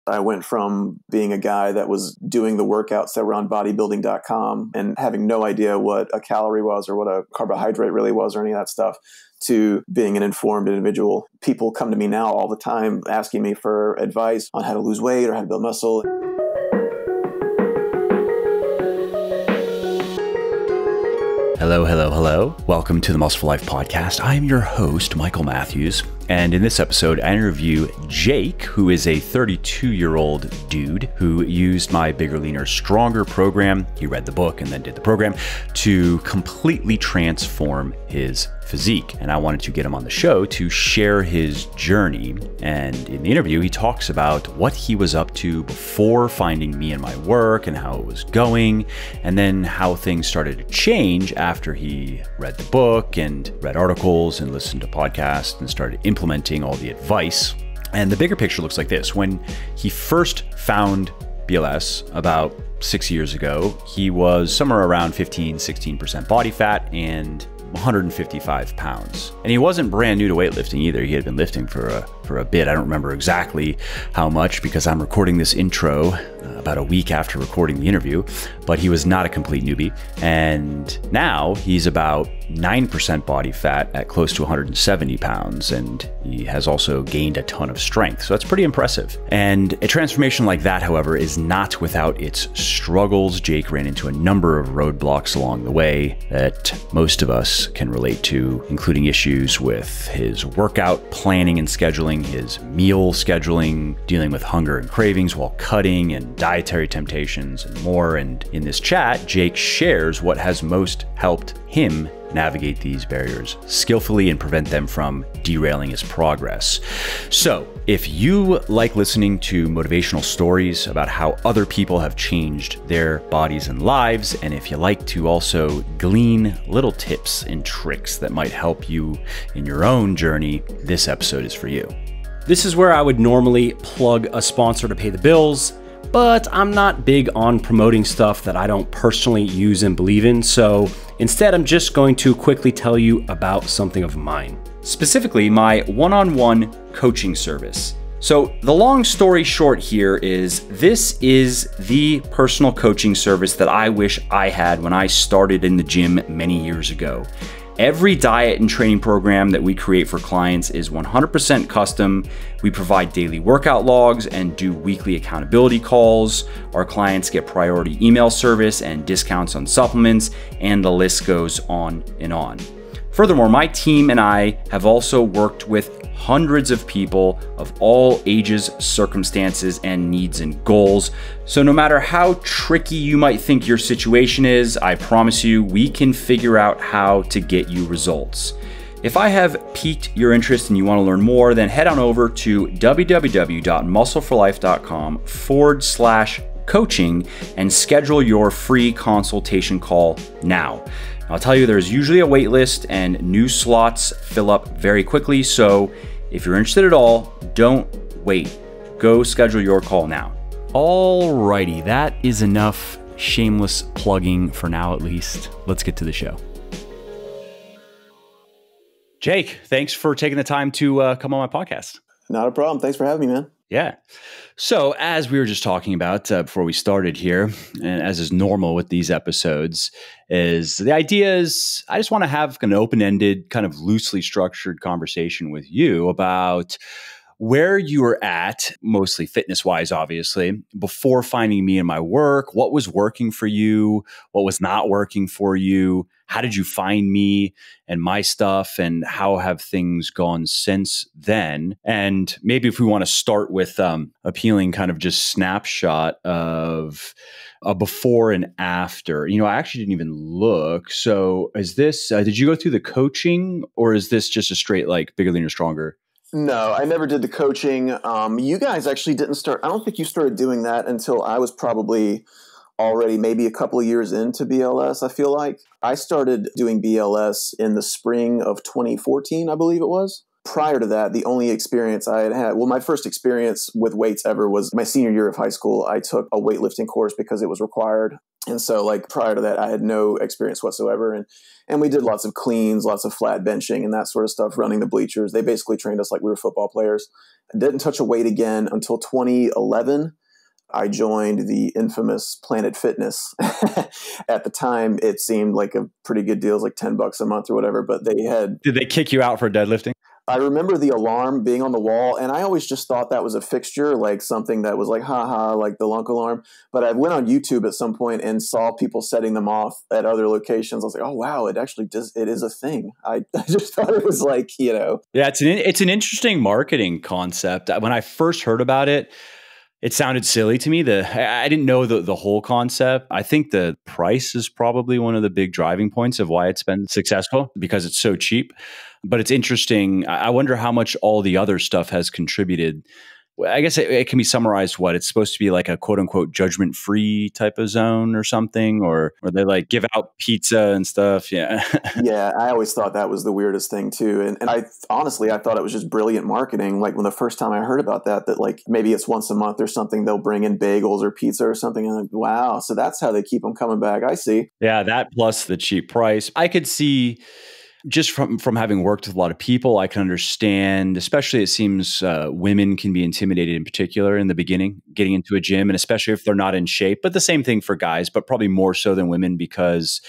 I went from being a guy that was doing the workouts that were on bodybuilding.com and having no idea what a calorie was or what a carbohydrate really was or any of that stuff, to being an informed individual. People come to me now all the time asking me for advice on how to lose weight or how to build muscle. Hello, hello, hello. Welcome to the Muscle for Life podcast. I am your host, Michael Matthews. And in this episode, I interview Jake, who is a 32-year-old dude who used my Bigger, Leaner, Stronger program. He read the book and then did the program to completely transform his physique. And I wanted to get him on the show to share his journey. And in the interview, he talks about what he was up to before finding me and my work and how it was going, and then how things started to change after he read the book and read articles and listened to podcasts and started implementing all the advice. And the bigger picture looks like this. When he first found BLS about 6 years ago, he was somewhere around 16% body fat and 155 pounds. And he wasn't brand new to weightlifting either. He had been lifting for a bit. I don't remember exactly how much because I'm recording this intro about a week after recording the interview, but he was not a complete newbie. And now he's about 9% body fat at close to 170 pounds. And he has also gained a ton of strength. So that's pretty impressive. And a transformation like that, however, is not without its struggles. Jake ran into a number of roadblocks along the way that most of us can relate to, including issues with his workout planning and scheduling, his meal scheduling, dealing with hunger and cravings while cutting, and dietary temptations and more. And in this chat, Jake shares what has most helped him navigate these barriers skillfully and prevent them from derailing his progress. So if you like listening to motivational stories about how other people have changed their bodies and lives, and if you like to also glean little tips and tricks that might help you in your own journey, this episode is for you. This is where I would normally plug a sponsor to pay the bills, but I'm not big on promoting stuff that I don't personally use and believe in. So instead, I'm just going to quickly tell you about something of mine, specifically my one-on-one coaching service. So the long story short here is this is the personal coaching service that I wish I had when I started in the gym many years ago. Every diet and training program that we create for clients is 100% custom. We provide daily workout logs and do weekly accountability calls. Our clients get priority email service and discounts on supplements, and the list goes on and on. Furthermore, my team and I have also worked with hundreds of people of all ages, circumstances, and needs and goals. So no matter how tricky you might think your situation is, I promise you, we can figure out how to get you results. If I have piqued your interest and you want to learn more, then head on over to www.muscleforlife.com/coaching and schedule your free consultation call now. I'll tell you, there's usually a wait list and new slots fill up very quickly. So if you're interested at all, don't wait. Go schedule your call now. Alrighty, that is enough shameless plugging for now, at least. Let's get to the show. Jake, thanks for taking the time to come on my podcast. Not a problem. Thanks for having me, man. Yeah. So as we were just talking about before we started here, and as is normal with these episodes, is the idea is I just want to have an open-ended, kind of loosely structured conversation with you about where you were at, mostly fitness-wise, obviously, before finding me in my work. What was working for you? What was not working for you? How did you find me and my stuff? And how have things gone since then? And maybe if we want to start with a peeling kind of just snapshot of a before and after. You know, I actually didn't even look. So is this, did you go through the coaching, or is this just a straight like Bigger, Leaner, Stronger? No, I never did the coaching. You guys actually didn't start. I don't think you started doing that until I was probably already maybe a couple of years into BLS, I feel like. I started doing BLS in the spring of 2014, I believe it was. Prior to that, the only experience I had, well, my first experience with weights ever was my senior year of high school. I took a weightlifting course because it was required. And so like prior to that, I had no experience whatsoever. And we did lots of cleans, lots of flat benching and that sort of stuff, running the bleachers. They basically trained us like we were football players. I didn't touch a weight again until 2011. I joined the infamous Planet Fitness. At the time, it seemed like a pretty good deal. It was like $10 a month or whatever, but they had... Did they kick you out for deadlifting? I remember the alarm being on the wall, and I always just thought that was a fixture, like something that was like, haha, like the lunk alarm. But I went on YouTube at some point and saw people setting them off at other locations. I was like, oh, wow, it actually does. It is a thing. I just thought it was like, Yeah, it's an interesting marketing concept. When I first heard about it, it sounded silly to me. I didn't know the whole concept. I think the price is probably one of the big driving points of why it's been successful, because it's so cheap. But it's interesting. I wonder how much all the other stuff has contributed. I guess it can be summarized what it's supposed to be, like a quote unquote judgment free type of zone or something, or they like give out pizza and stuff. Yeah. Yeah. I always thought that was the weirdest thing too. And I honestly thought it was just brilliant marketing. Like when the first time I heard about that like maybe it's once a month or something, they'll bring in bagels or pizza or something. And I'm like, wow. So that's how they keep them coming back. I see. Yeah. That plus the cheap price. I could see, just from having worked with a lot of people, I can understand, especially it seems women can be intimidated in particular in the beginning, getting into a gym, and especially if they're not in shape. But the same thing for guys, but probably more so than women, because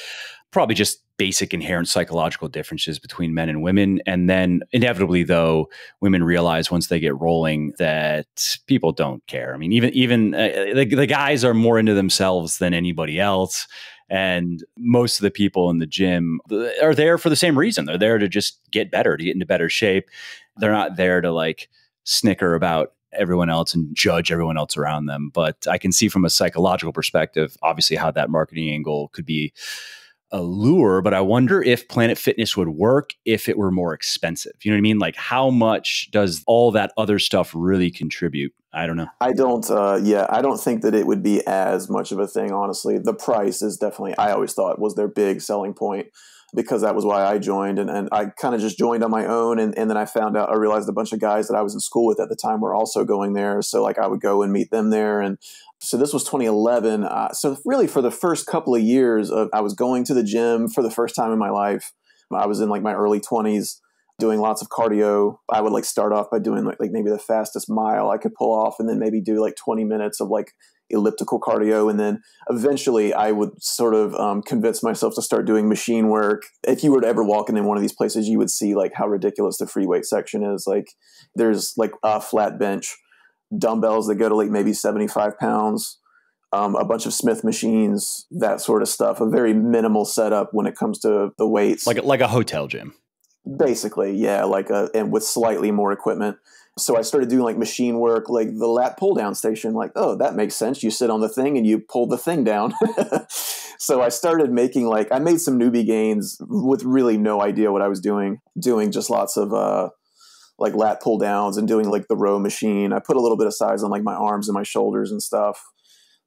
probably just basic inherent psychological differences between men and women. And then inevitably, though, women realize once they get rolling that people don't care. I mean, even the guys are more into themselves than anybody else. And most of the people in the gym are there for the same reason. They're there to just get better, to get into better shape. They're not there to like snicker about everyone else and judge everyone else around them. But I can see from a psychological perspective, obviously, how that marketing angle could be a lure. But I wonder if Planet Fitness would work if it were more expensive. You know what I mean? Like, how much does all that other stuff really contribute? I don't know. I don't think that it would be as much of a thing, honestly. The price is definitely, I always thought, was their big selling point, because that was why I joined. And I kind of just joined on my own. And then I realized a bunch of guys that I was in school with at the time were also going there. So like I would go and meet them there. And so this was 2011. So really for the first couple of years I was going to the gym for the first time in my life. I was in like my early 20s. Doing lots of cardio. I would like start off by doing like maybe the fastest mile I could pull off, and then maybe do like 20 minutes of like elliptical cardio. And then eventually I would sort of convince myself to start doing machine work. If you were to ever walk in one of these places, you would see like how ridiculous the free weight section is. Like there's like a flat bench, dumbbells that go to like maybe 75 pounds, a bunch of Smith machines, that sort of stuff. A very minimal setup when it comes to the weights. Like a hotel gym. Basically, yeah, and with slightly more equipment. So I started doing like machine work, like the lat pull down station. Like, oh, that makes sense. You sit on the thing and you pull the thing down. So I started I made some newbie gains with really no idea what I was doing just lots of like lat pull downs and doing like the row machine. I put a little bit of size on like my arms and my shoulders and stuff.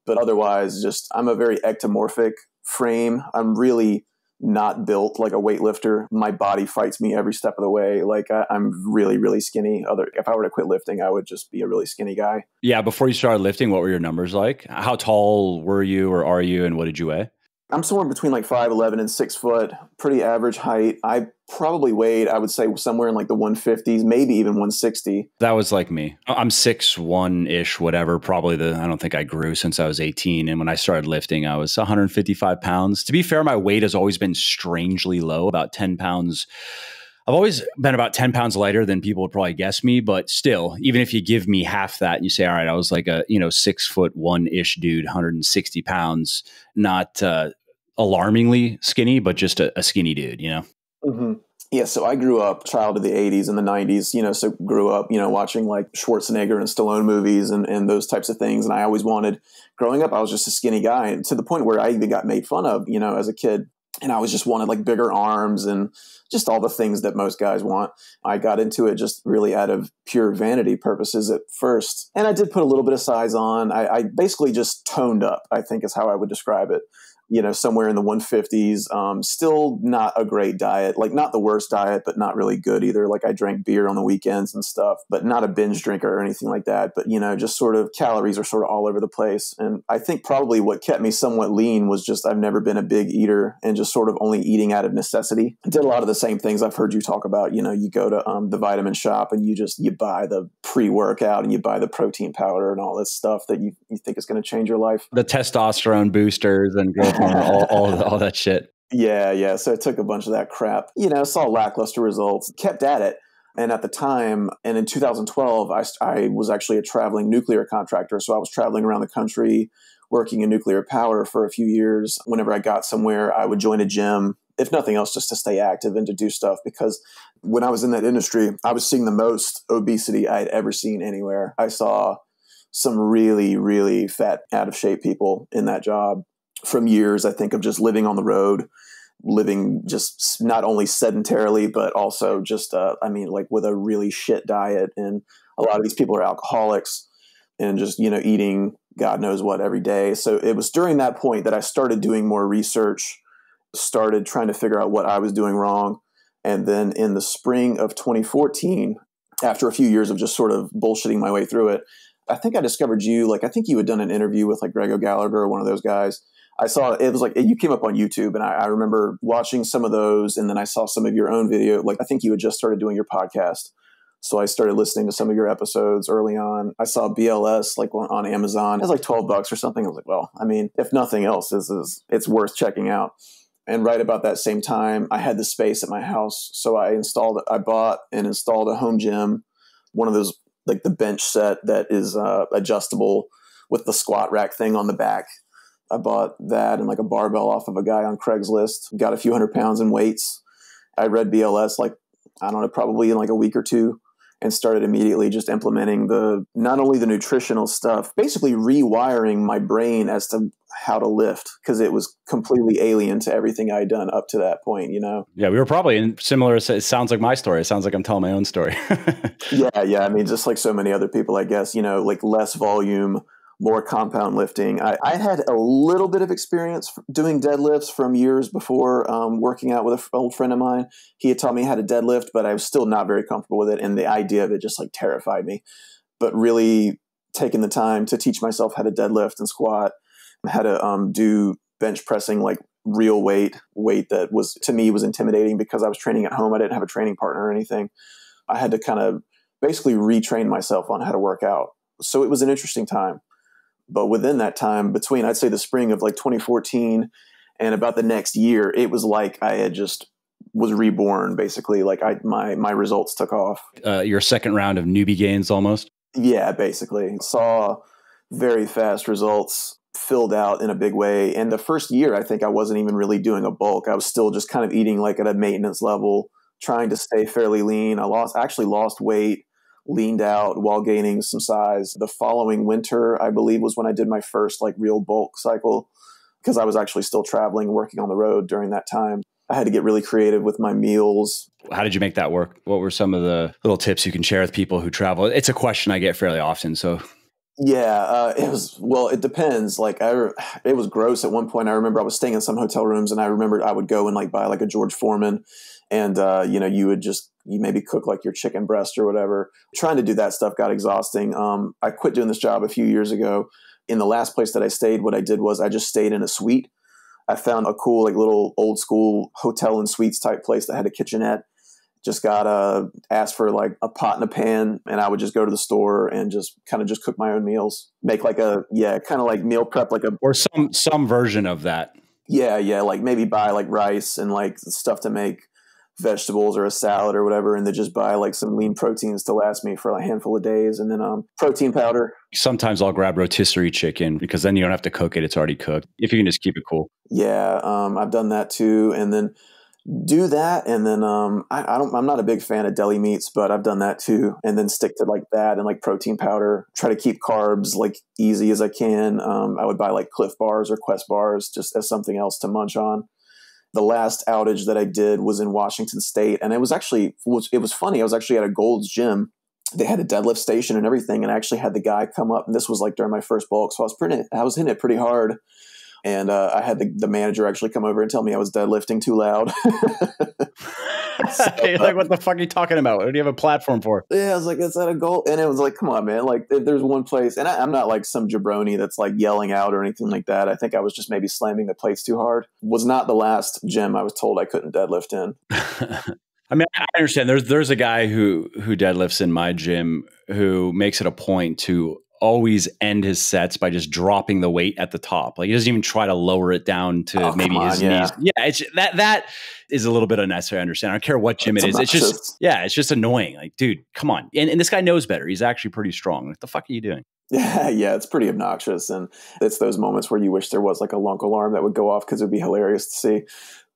But otherwise, I'm a very ectomorphic frame. I'm really not built like a weightlifter. My body fights me every step of the way. Like I'm really, really skinny. If I were to quit lifting, I would just be a really skinny guy. Yeah. Before you started lifting, what were your numbers like? How tall were you, or are you, and what did you weigh? I'm somewhere between like 5'11" and 6 foot, pretty average height. I probably weighed, I would say, somewhere in like the 150s, maybe even 160. That was like me. I'm 6'1"-ish, whatever. Probably I don't think I grew since I was 18. And when I started lifting, I was 155 pounds. To be fair, my weight has always been strangely low, about 10 pounds. I've always been about 10 pounds lighter than people would probably guess me, but still, even if you give me half that and you say, all right, I was like a 6'1"-ish dude, 160 pounds, not alarmingly skinny, but just a skinny dude, Mm-hmm. Yeah, so I grew up child of the 80s and the 90s, so grew up, watching like Schwarzenegger and Stallone movies and those types of things. And I always growing up, I was just a skinny guy, and to the point where I even got made fun of, as a kid. And I was just wanted like bigger arms and just all the things that most guys want. I got into it just really out of pure vanity purposes at first. And I did put a little bit of size on. I basically just toned up, I think is how I would describe it. somewhere in the 150s. Still not a great diet, like not the worst diet, but not really good either. Like I drank beer on the weekends and stuff, but not a binge drinker or anything like that. But, just sort of calories are sort of all over the place. And I think probably what kept me somewhat lean was just I've never been a big eater and just sort of only eating out of necessity. I did a lot of the same things I've heard you talk about. You go to the vitamin shop and you buy the pre-workout and you buy the protein powder and all this stuff that you think is going to change your life. The testosterone boosters and growth hormone, all that shit. Yeah. So I took a bunch of that crap, saw lackluster results, kept at it. And at the time, and in 2012, I was actually a traveling nuclear contractor. So I was traveling around the country working in nuclear power for a few years. Whenever I got somewhere, I would join a gym, if nothing else, just to stay active and to do stuff. Because when I was in that industry, I was seeing the most obesity I had ever seen anywhere. I saw some really, really fat, out of shape people in that job from years, I think, of just living on the road, living just not only sedentarily, but also just, with a really shit diet. And a lot of these people are alcoholics and just, eating God knows what every day. So it was during that point that I started doing more research, started trying to figure out what I was doing wrong. And then in the spring of 2014, after a few years of just sort of bullshitting my way through it, I think I discovered you. Like, I think you had done an interview with like Greg O'Gallagher or one of those guys. I saw it was like you came up on YouTube, and I remember watching some of those, and then I saw some of your own video. Like I think you had just started doing your podcast, so I started listening to some of your episodes early on. I saw BLS like on Amazon. It was like $12 or something. I was like, well, I mean, if nothing else, it's worth checking out. And right about that same time, I had the space at my house, so I bought and installed a home gym, one of those like the bench set that is adjustable with the squat rack thing on the back. I bought that and like a barbell off of a guy on Craigslist, got a few 100 pounds in weights. I read BLS probably in like a week or two, and started immediately just implementing not only the nutritional stuff, basically rewiring my brain as to how to lift, because it was completely alien to everything I'd done up to that point, Yeah, we were probably in similar. It sounds like my story. It sounds like I'm telling my own story. Yeah. I mean, just like so many other people, I guess, like less volume, more compound lifting. I had a little bit of experience doing deadlifts from years before, working out with an old friend of mine. He had taught me how to deadlift, but I was still not very comfortable with it. And the idea of it just like terrified me. But really taking the time to teach myself how to deadlift and squat, how to do bench pressing, like real weight that was, to me, was intimidating because I was training at home. I didn't have a training partner or anything. I had to kind of basically retrain myself on how to work out. So it was an interesting time. But within that time, between, I'd say the spring of like 2014 and about the next year, it was like I had just was reborn, basically. Like my results took off. Your second round of newbie gains almost? Yeah, basically. Saw very fast results, filled out in a big way. And the first year, I think I wasn't even really doing a bulk. I was still just kind of eating like at a maintenance level, trying to stay fairly lean. I actually lost weight, leaned out while gaining some size. The following winter, I believe, was when I did my first like real bulk cycle, because I was actually still traveling, working on the road during that time. I had to get really creative with my meals. How did you make that work? What were some of the little tips you can share with people who travel? It's a question I get fairly often. So yeah, it depends. Like it was gross at one point. I remember I was staying in some hotel rooms, and I remembered I would go and like buy like a George Foreman, and you maybe cook like your chicken breast or whatever. Trying to do that stuff got exhausting. I quit doing this job a few years ago. In the last place that I stayed, what I did was I just stayed in a suite. I found a cool, like little old school hotel and suites type place that had a kitchenette. Just got asked for like a pot and a pan, and I would just go to the store and just kind of just cook my own meals, make like kind of like meal prep, or some version of that. Yeah. Like maybe buy like rice and like stuff to make vegetables or a salad or whatever, and then just buy like some lean proteins to last me for a handful of days, and then protein powder. Sometimes I'll grab rotisserie chicken because then you don't have to cook it; it's already cooked. If you can just keep it cool. Yeah, I've done that too, and then do that, and then I'm not a big fan of deli meats, but I've done that too, and then stick to like that and like protein powder. Try to keep carbs like easy as I can. I would buy like Cliff bars or Quest bars just as something else to munch on. The last outage that I did was in Washington State, and it was funny. I was actually at a Gold's Gym. They had a deadlift station and everything, and I actually had the guy come up, and this was like during my first bulk, so I was hitting it pretty hard And I had the manager actually come over and tell me I was deadlifting too loud. You're like, what the fuck are you talking about? What do you have a platform for? Yeah, I was like, is that a goal? And it was like, come on, man. Like, if there's one place, and I'm not like some jabroni that's like yelling out or anything like that. I think I was just maybe slamming the plates too hard. Was not the last gym I was told I couldn't deadlift in. I mean, I understand. There's a guy who deadlifts in my gym who makes it a point to always end his sets by just dropping the weight at the top. Like he doesn't even try to lower it down to maybe his knees. Yeah, it's that is a little bit unnecessary. I understand. I don't care what gym it is. Obnoxious. It's just annoying. Like, dude, come on. And this guy knows better. He's actually pretty strong. What the fuck are you doing? Yeah, it's pretty obnoxious. And it's those moments where you wish there was like a lunk alarm that would go off because it would be hilarious to see.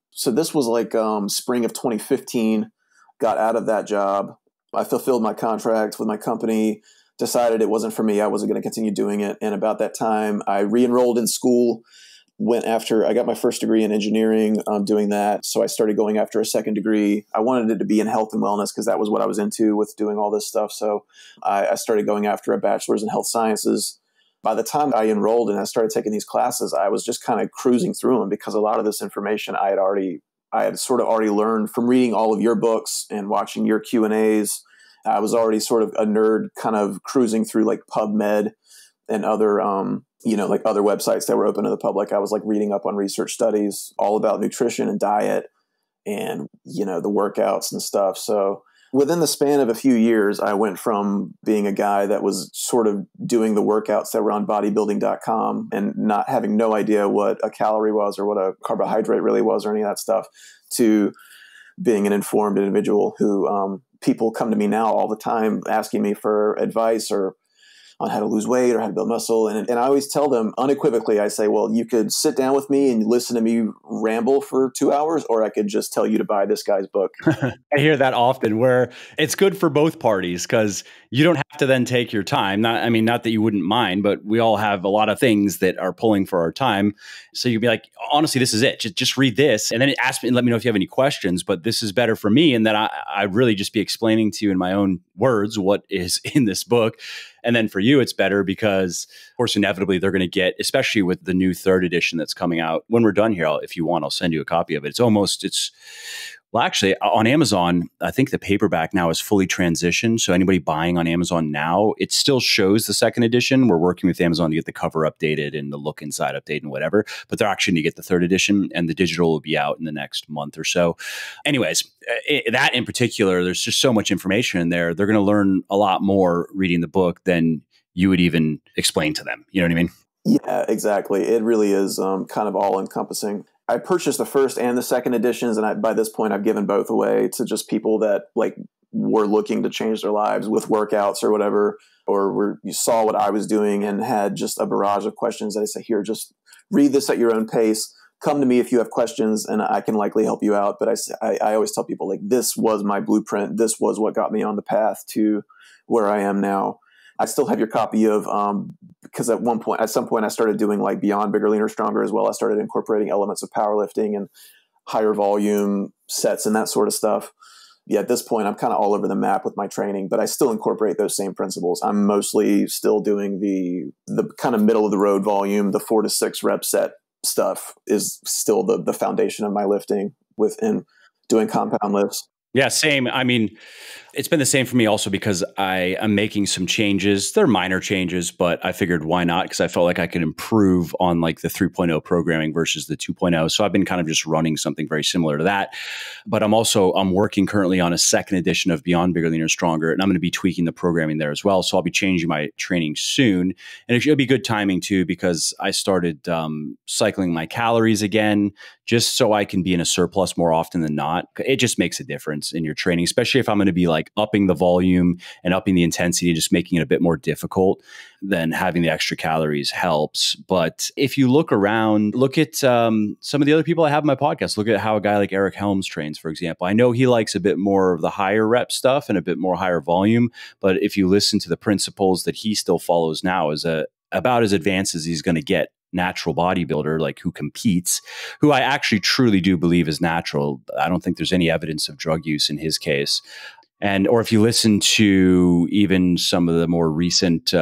So this was like spring of 2015, got out of that job. I fulfilled my contract with my company, decided it wasn't for me. I wasn't going to continue doing it. And about that time, I re-enrolled in school, I got my first degree in engineering doing that. So I started going after a second degree. I wanted it to be in health and wellness because that was what I was into with doing all this stuff. So I started going after a bachelor's in health sciences. By the time I enrolled and I started taking these classes, I was just kind of cruising through them because a lot of this information I had sort of already learned from reading all of your books and watching your Q&As. I was already sort of a nerd kind of cruising through like PubMed and other, like other websites that were open to the public. I was like reading up on research studies all about nutrition and diet and, the workouts and stuff. So within the span of a few years, I went from being a guy that was sort of doing the workouts that were on bodybuilding.com and not having no idea what a calorie was or what a carbohydrate really was or any of that stuff to being an informed individual who people come to me now all the time asking me for advice or on how to lose weight or how to build muscle. And I always tell them unequivocally, I say, well, you could sit down with me and listen to me ramble for 2 hours, or I could just tell you to buy this guy's book. I hear that often where it's good for both parties because you don't have to then take your time. Not that you wouldn't mind, but we all have a lot of things that are pulling for our time. So you'd be like, honestly, this is it. Just read this. And then ask me and let me know if you have any questions, but this is better for me. And then I really just be explaining to you in my own words what is in this book. And then for you, it's better because, of course, inevitably they're going to get, especially with the new third edition that's coming out. When we're done here, if you want, I'll send you a copy of it. Well, actually, on Amazon, I think the paperback now is fully transitioned. So anybody buying on Amazon now, it still shows the second edition. We're working with Amazon to get the cover updated and the look inside updated and whatever. But they're actually going to get the third edition, and the digital will be out in the next month or so. Anyways, that in particular, there's just so much information in there. They're going to learn a lot more reading the book than you would even explain to them. You know what I mean? Yeah, exactly. It really is kind of all encompassing. I purchased the first and the second editions, and by this point, I've given both away to just people that like were looking to change their lives with workouts or whatever, or you saw what I was doing and had just a barrage of questions. I say, here, just read this at your own pace. Come to me if you have questions, and I can likely help you out. But I always tell people, like, this was my blueprint. This was what got me on the path to where I am now. I still have your copy of, because at some point I started doing like Beyond Bigger, Leaner, Stronger as well. I started incorporating elements of powerlifting and higher volume sets and that sort of stuff. Yeah, at this point, I'm kind of all over the map with my training, but I still incorporate those same principles. I'm mostly still doing the kind of middle of the road volume, the 4 to 6 rep set stuff is still the foundation of my lifting within doing compound lifts. Yeah, same. I mean, it's been the same for me also because I am making some changes. They're minor changes, but I figured why not? Because I felt like I could improve on like the 3.0 programming versus the 2.0. So I've been kind of just running something very similar to that. But I'm working currently on a second edition of Beyond Bigger, Leaner, Stronger, and I'm going to be tweaking the programming there as well. So I'll be changing my training soon. And it'll be good timing too, because I started cycling my calories again, just so I can be in a surplus more often than not. It just makes a difference in your training, especially if I'm going to be like upping the volume and upping the intensity, just making it a bit more difficult. Then having the extra calories helps. But if you look around, look at some of the other people I have in my podcast, look at how a guy like Eric Helms trains, for example. I know he likes a bit more of the higher rep stuff and a bit more higher volume. But if you listen to the principles that he still follows now, is about as advanced as he's going to get. Natural bodybuilder, like who competes, who I actually truly do believe is natural. I don't think there's any evidence of drug use in his case. Or if you listen to even some of the more recent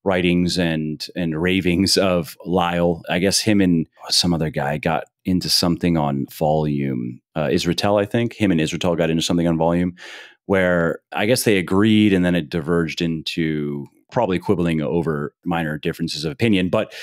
writings and ravings of Lyle. I guess him and some other guy got into something on volume. Israel, I think. Him and Israel got into something on volume where I guess they agreed and then it diverged into probably quibbling over minor differences of opinion. But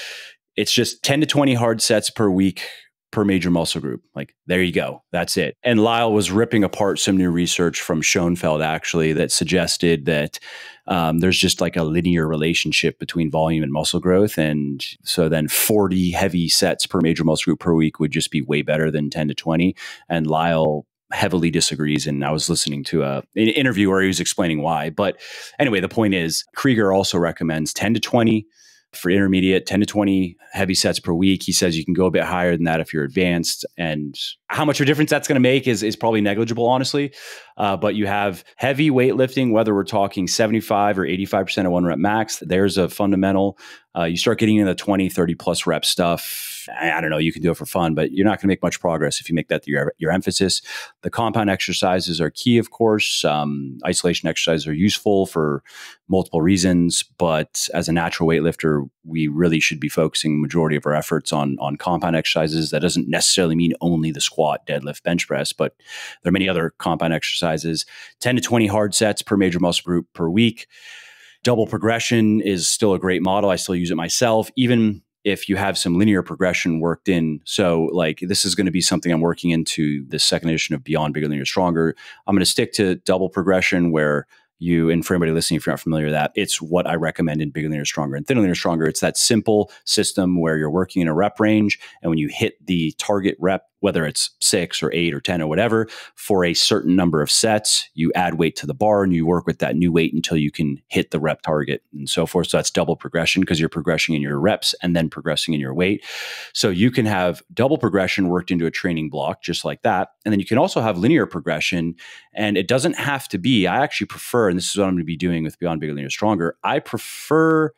it's just 10 to 20 hard sets per week per major muscle group. Like, there you go. That's it. And Lyle was ripping apart some new research from Schoenfeld, actually, that suggested that there's just like a linear relationship between volume and muscle growth. And so then 40 heavy sets per major muscle group per week would just be way better than 10 to 20. And Lyle heavily disagrees. And I was listening to an interview where he was explaining why. But anyway, the point is, Krieger also recommends 10 to 20 for intermediate, 10 to 20 heavy sets per week. He says you can go a bit higher than that if you're advanced. And how much of a difference that's going to make is probably negligible, honestly. But you have heavy weightlifting, whether we're talking 75 or 85% of one rep max, there's a fundamental. You start getting into the 20, 30 plus rep stuff. I don't know, you can do it for fun, but you're not going to make much progress if you make that your emphasis. The compound exercises are key, of course. Isolation exercises are useful for multiple reasons, but as a natural weightlifter, we really should be focusing the majority of our efforts on compound exercises. That doesn't necessarily mean only the squat, deadlift, bench press, but there are many other compound exercises. 10 to 20 hard sets per major muscle group per week. Double progression is still a great model. I still use it myself, even if you have some linear progression worked in. So like, this is going to be something I'm working into the second edition of Beyond Bigger, Linear, Stronger. I'm going to stick to double progression where you, and for anybody listening, if you're not familiar with that, it's what I recommend in Bigger, Linear, Stronger and Thinner, Linear, Stronger. It's that simple system where you're working in a rep range. And when you hit the target rep, whether it's 6 or 8 or 10 or whatever, for a certain number of sets, you add weight to the bar and you work with that new weight until you can hit the rep target and so forth. So that's double progression because you're progressing in your reps and then progressing in your weight. So you can have double progression worked into a training block just like that. And then you can also have linear progression. And it doesn't have to be, I actually prefer, and this is what I'm going to be doing with Beyond Bigger, Linear, Stronger, I prefer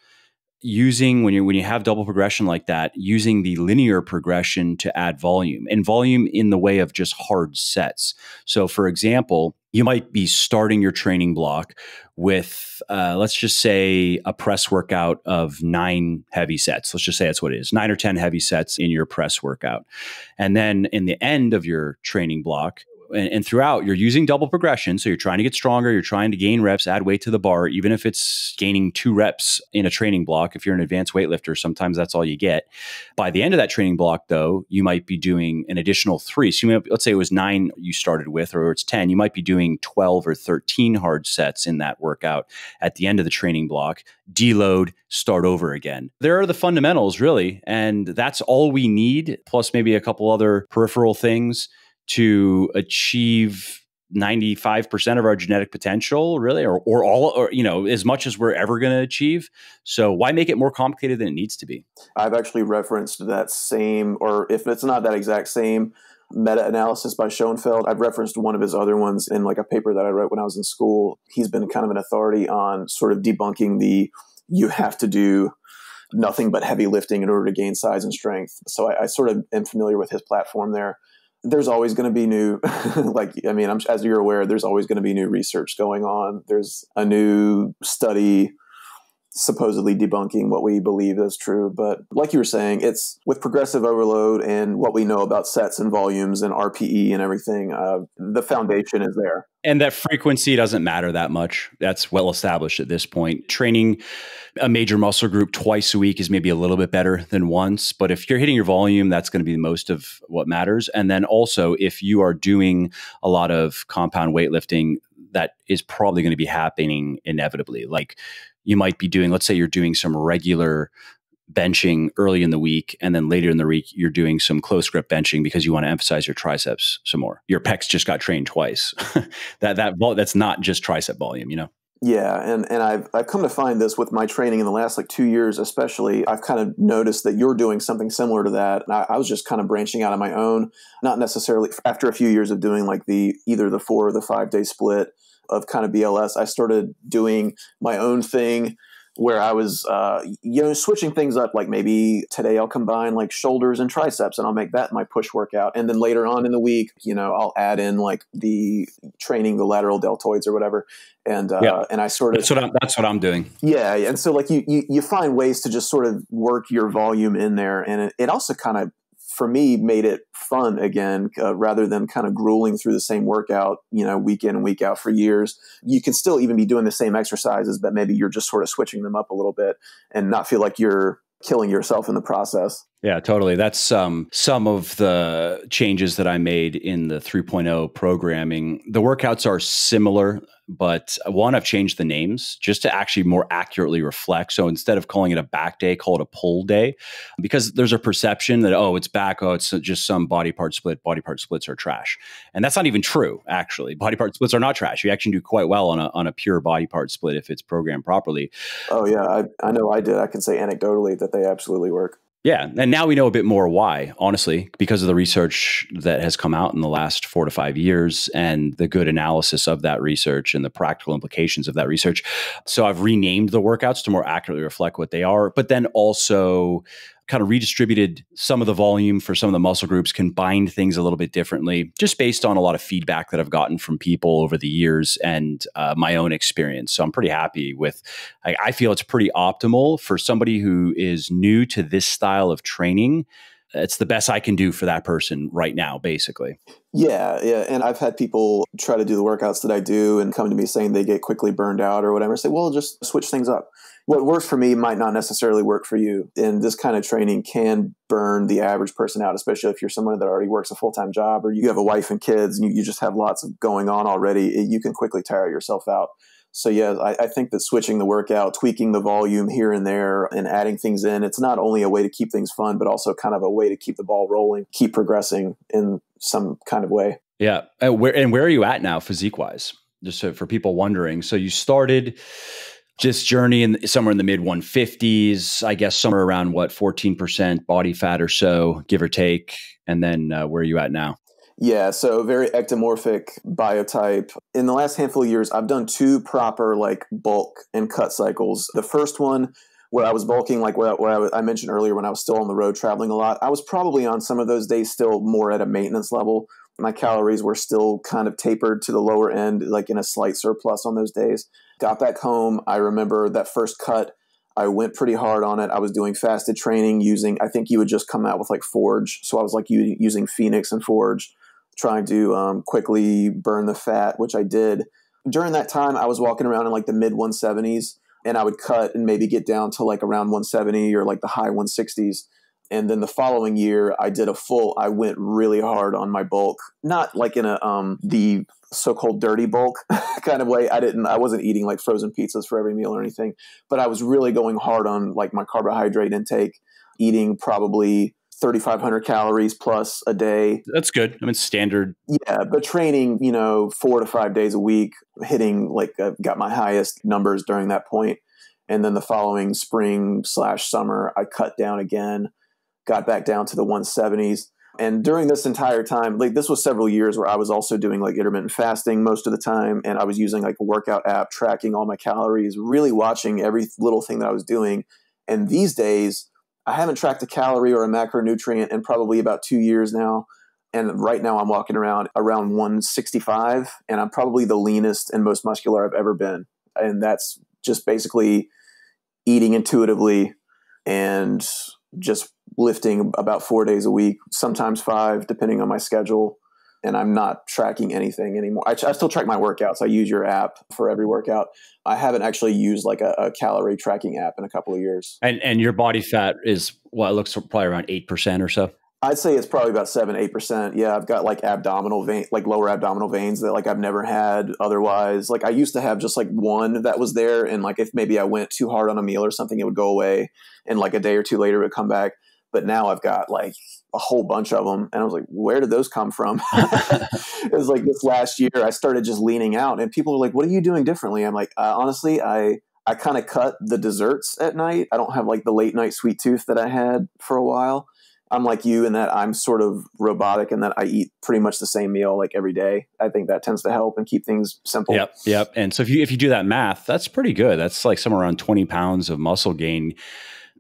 using, when you have double progression like that, using the linear progression to add volume, and volume in the way of just hard sets. So for example, you might be starting your training block with, let's just say, a press workout of 9 heavy sets. Let's just say that's what it is, 9 or 10 heavy sets in your press workout. And then in the end of your training block, and throughout, you're using double progression. So you're trying to get stronger. You're trying to gain reps, add weight to the bar, even if it's gaining 2 reps in a training block. If you're an advanced weightlifter, sometimes that's all you get. By the end of that training block, though, you might be doing an additional 3. So let's say it was 9 you started with, or it's 10. You might be doing 12 or 13 hard sets in that workout at the end of the training block. Deload, start over again. There are the fundamentals, really. And that's all we need, plus maybe a couple other peripheral things to achieve 95% of our genetic potential, really, or all, or, as much as we're ever going to achieve. So why make it more complicated than it needs to be? I've actually referenced that same, or if it's not that exact same meta-analysis by Schoenfeld, I've referenced one of his other ones in like a paper that I wrote when I was in school. He's been kind of an authority on sort of debunking you have to do nothing but heavy lifting in order to gain size and strength. So I sort of am familiar with his platform there. There's always going to be new, as you're aware, there's always going to be new research going on. There's a new study supposedly debunking what we believe is true. But like you were saying, it's with progressive overload and what we know about sets and volumes and RPE and everything, the foundation is there. And that frequency doesn't matter that much. That's well established at this point. Training a major muscle group twice a week is maybe a little bit better than once. But if you're hitting your volume, that's going to be most of what matters. And then also, if you are doing a lot of compound weightlifting, that is probably going to be happening inevitably. Like you might be doing, let's say you're doing some regular benching early in the week, and then later in the week, you're doing some close grip benching because you want to emphasize your triceps some more. Your pecs just got trained twice. That's not just tricep volume, Yeah, and I've come to find this with my training in the last 2 years, especially. I've kind of noticed that you're doing something similar to that. And I was just kind of branching out on my own, not necessarily after a few years of doing either the 4 or the 5 day split of kind of BLS. I started doing my own thing, where I was, switching things up. Like maybe today I'll combine like shoulders and triceps and I'll make that my push workout. And then later on in the week, I'll add in like the lateral deltoids or whatever. And I sort of, that's what I'm doing. Yeah. And so like you find ways to just sort of work your volume in there. And it also kind of, for me, made it fun again, rather than kind of grueling through the same workout, week in and week out for years. You can still even be doing the same exercises, but maybe you're just sort of switching them up a little bit and not feel like you're killing yourself in the process. Yeah, totally. That's some of the changes that I made in the 3.0 programming. The workouts are similar, but one, I've changed the names just to actually more accurately reflect. So instead of calling it a back day, call it a pull day, because there's a perception that, it's back, it's just some body part split. Body part splits are trash. And that's not even true, actually. Body part splits are not trash. You actually do quite well on a pure body part split if it's programmed properly. Oh, yeah. I know I did. I can say anecdotally that they absolutely work. Yeah. And now we know a bit more why, honestly, because of the research that has come out in the last 4 to 5 years and the good analysis of that research and the practical implications of that research. So I've renamed the workouts to more accurately reflect what they are, but then also kind of redistributed some of the volume for some of the muscle groups, combined things a little bit differently, just based on a lot of feedback that I've gotten from people over the years and my own experience. So I'm pretty happy with, I feel it's pretty optimal for somebody who is new to this style of training. It's the best I can do for that person right now, basically. Yeah. And I've had people try to do the workouts that I do and come to me saying they get quickly burned out or whatever. I say, well, just switch things up. What works for me might not necessarily work for you. And this kind of training can burn the average person out, especially if you're someone that already works a full-time job or you have a wife and kids and you just have lots of going on already. You can quickly tire yourself out. So yeah, I think that switching the workout, tweaking the volume here and there and adding things in, it's not only a way to keep things fun, but also kind of a way to keep the ball rolling, keep progressing in some kind of way. Yeah. Where are you at now physique-wise? Just so for people wondering. So you started this journey somewhere in the mid 150s, I guess somewhere around 14% body fat or so, give or take. And then where are you at now? Yeah, so very ectomorphic biotype. In the last handful of years, I've done 2 proper like bulk and cut cycles. The first one where I was bulking, like I mentioned earlier when I was still on the road traveling a lot, I was probably on some of those days still more at a maintenance level. My calories were still kind of tapered to the lower end, like in a slight surplus on those days. Got back home. I remember that first cut, I went pretty hard on it. I was doing fasted training I think you would just come out with like Forge. So I was like using Phoenix and Forge, trying to quickly burn the fat, which I did. During that time, I was walking around in like the mid 170s and I would cut and maybe get down to like around 170 or like the high 160s. And then the following year, I went really hard on my bulk, not like in the so-called dirty bulk kind of way. I wasn't eating like frozen pizzas for every meal or anything, but I was really going hard on like my carbohydrate intake, eating probably 3,500 calories plus a day. That's good. I mean, standard. Yeah, but training, 4 to 5 days a week, hitting got my highest numbers during that point. And then the following spring/summer, I cut down again, got back down to the 170s. And during this entire time, this was several years where I was also doing like intermittent fasting most of the time. And I was using like a workout app, tracking all my calories, really watching every little thing that I was doing. And these days, I haven't tracked a calorie or a macronutrient in probably about 2 years now. And right now I'm walking around 165 and I'm probably the leanest and most muscular I've ever been. And that's just basically eating intuitively and just lifting about 4 days a week, sometimes 5, depending on my schedule. And I'm not tracking anything anymore. I still track my workouts. I use your app for every workout. I haven't actually used like a calorie tracking app in a couple of years. And your body fat is, it looks probably around 8% or so. I'd say it's probably about 7-8%. Yeah, I've got like lower abdominal veins that like I've never had otherwise. Like I used to have just like one that was there, and like if maybe I went too hard on a meal or something, it would go away, and like a day or two later it would come back. But now I've got like a whole bunch of them, and I was like, where did those come from? It was like this last year I started just leaning out, and people were like, what are you doing differently? I'm like, honestly, I kind of cut the desserts at night. I don't have like the late night sweet tooth that I had for a while. I'm like you in that I'm sort of robotic and that I eat pretty much the same meal like every day. I think that tends to help and keep things simple. Yep. And so if you do that math, that's pretty good. That's like somewhere around 20 pounds of muscle gain.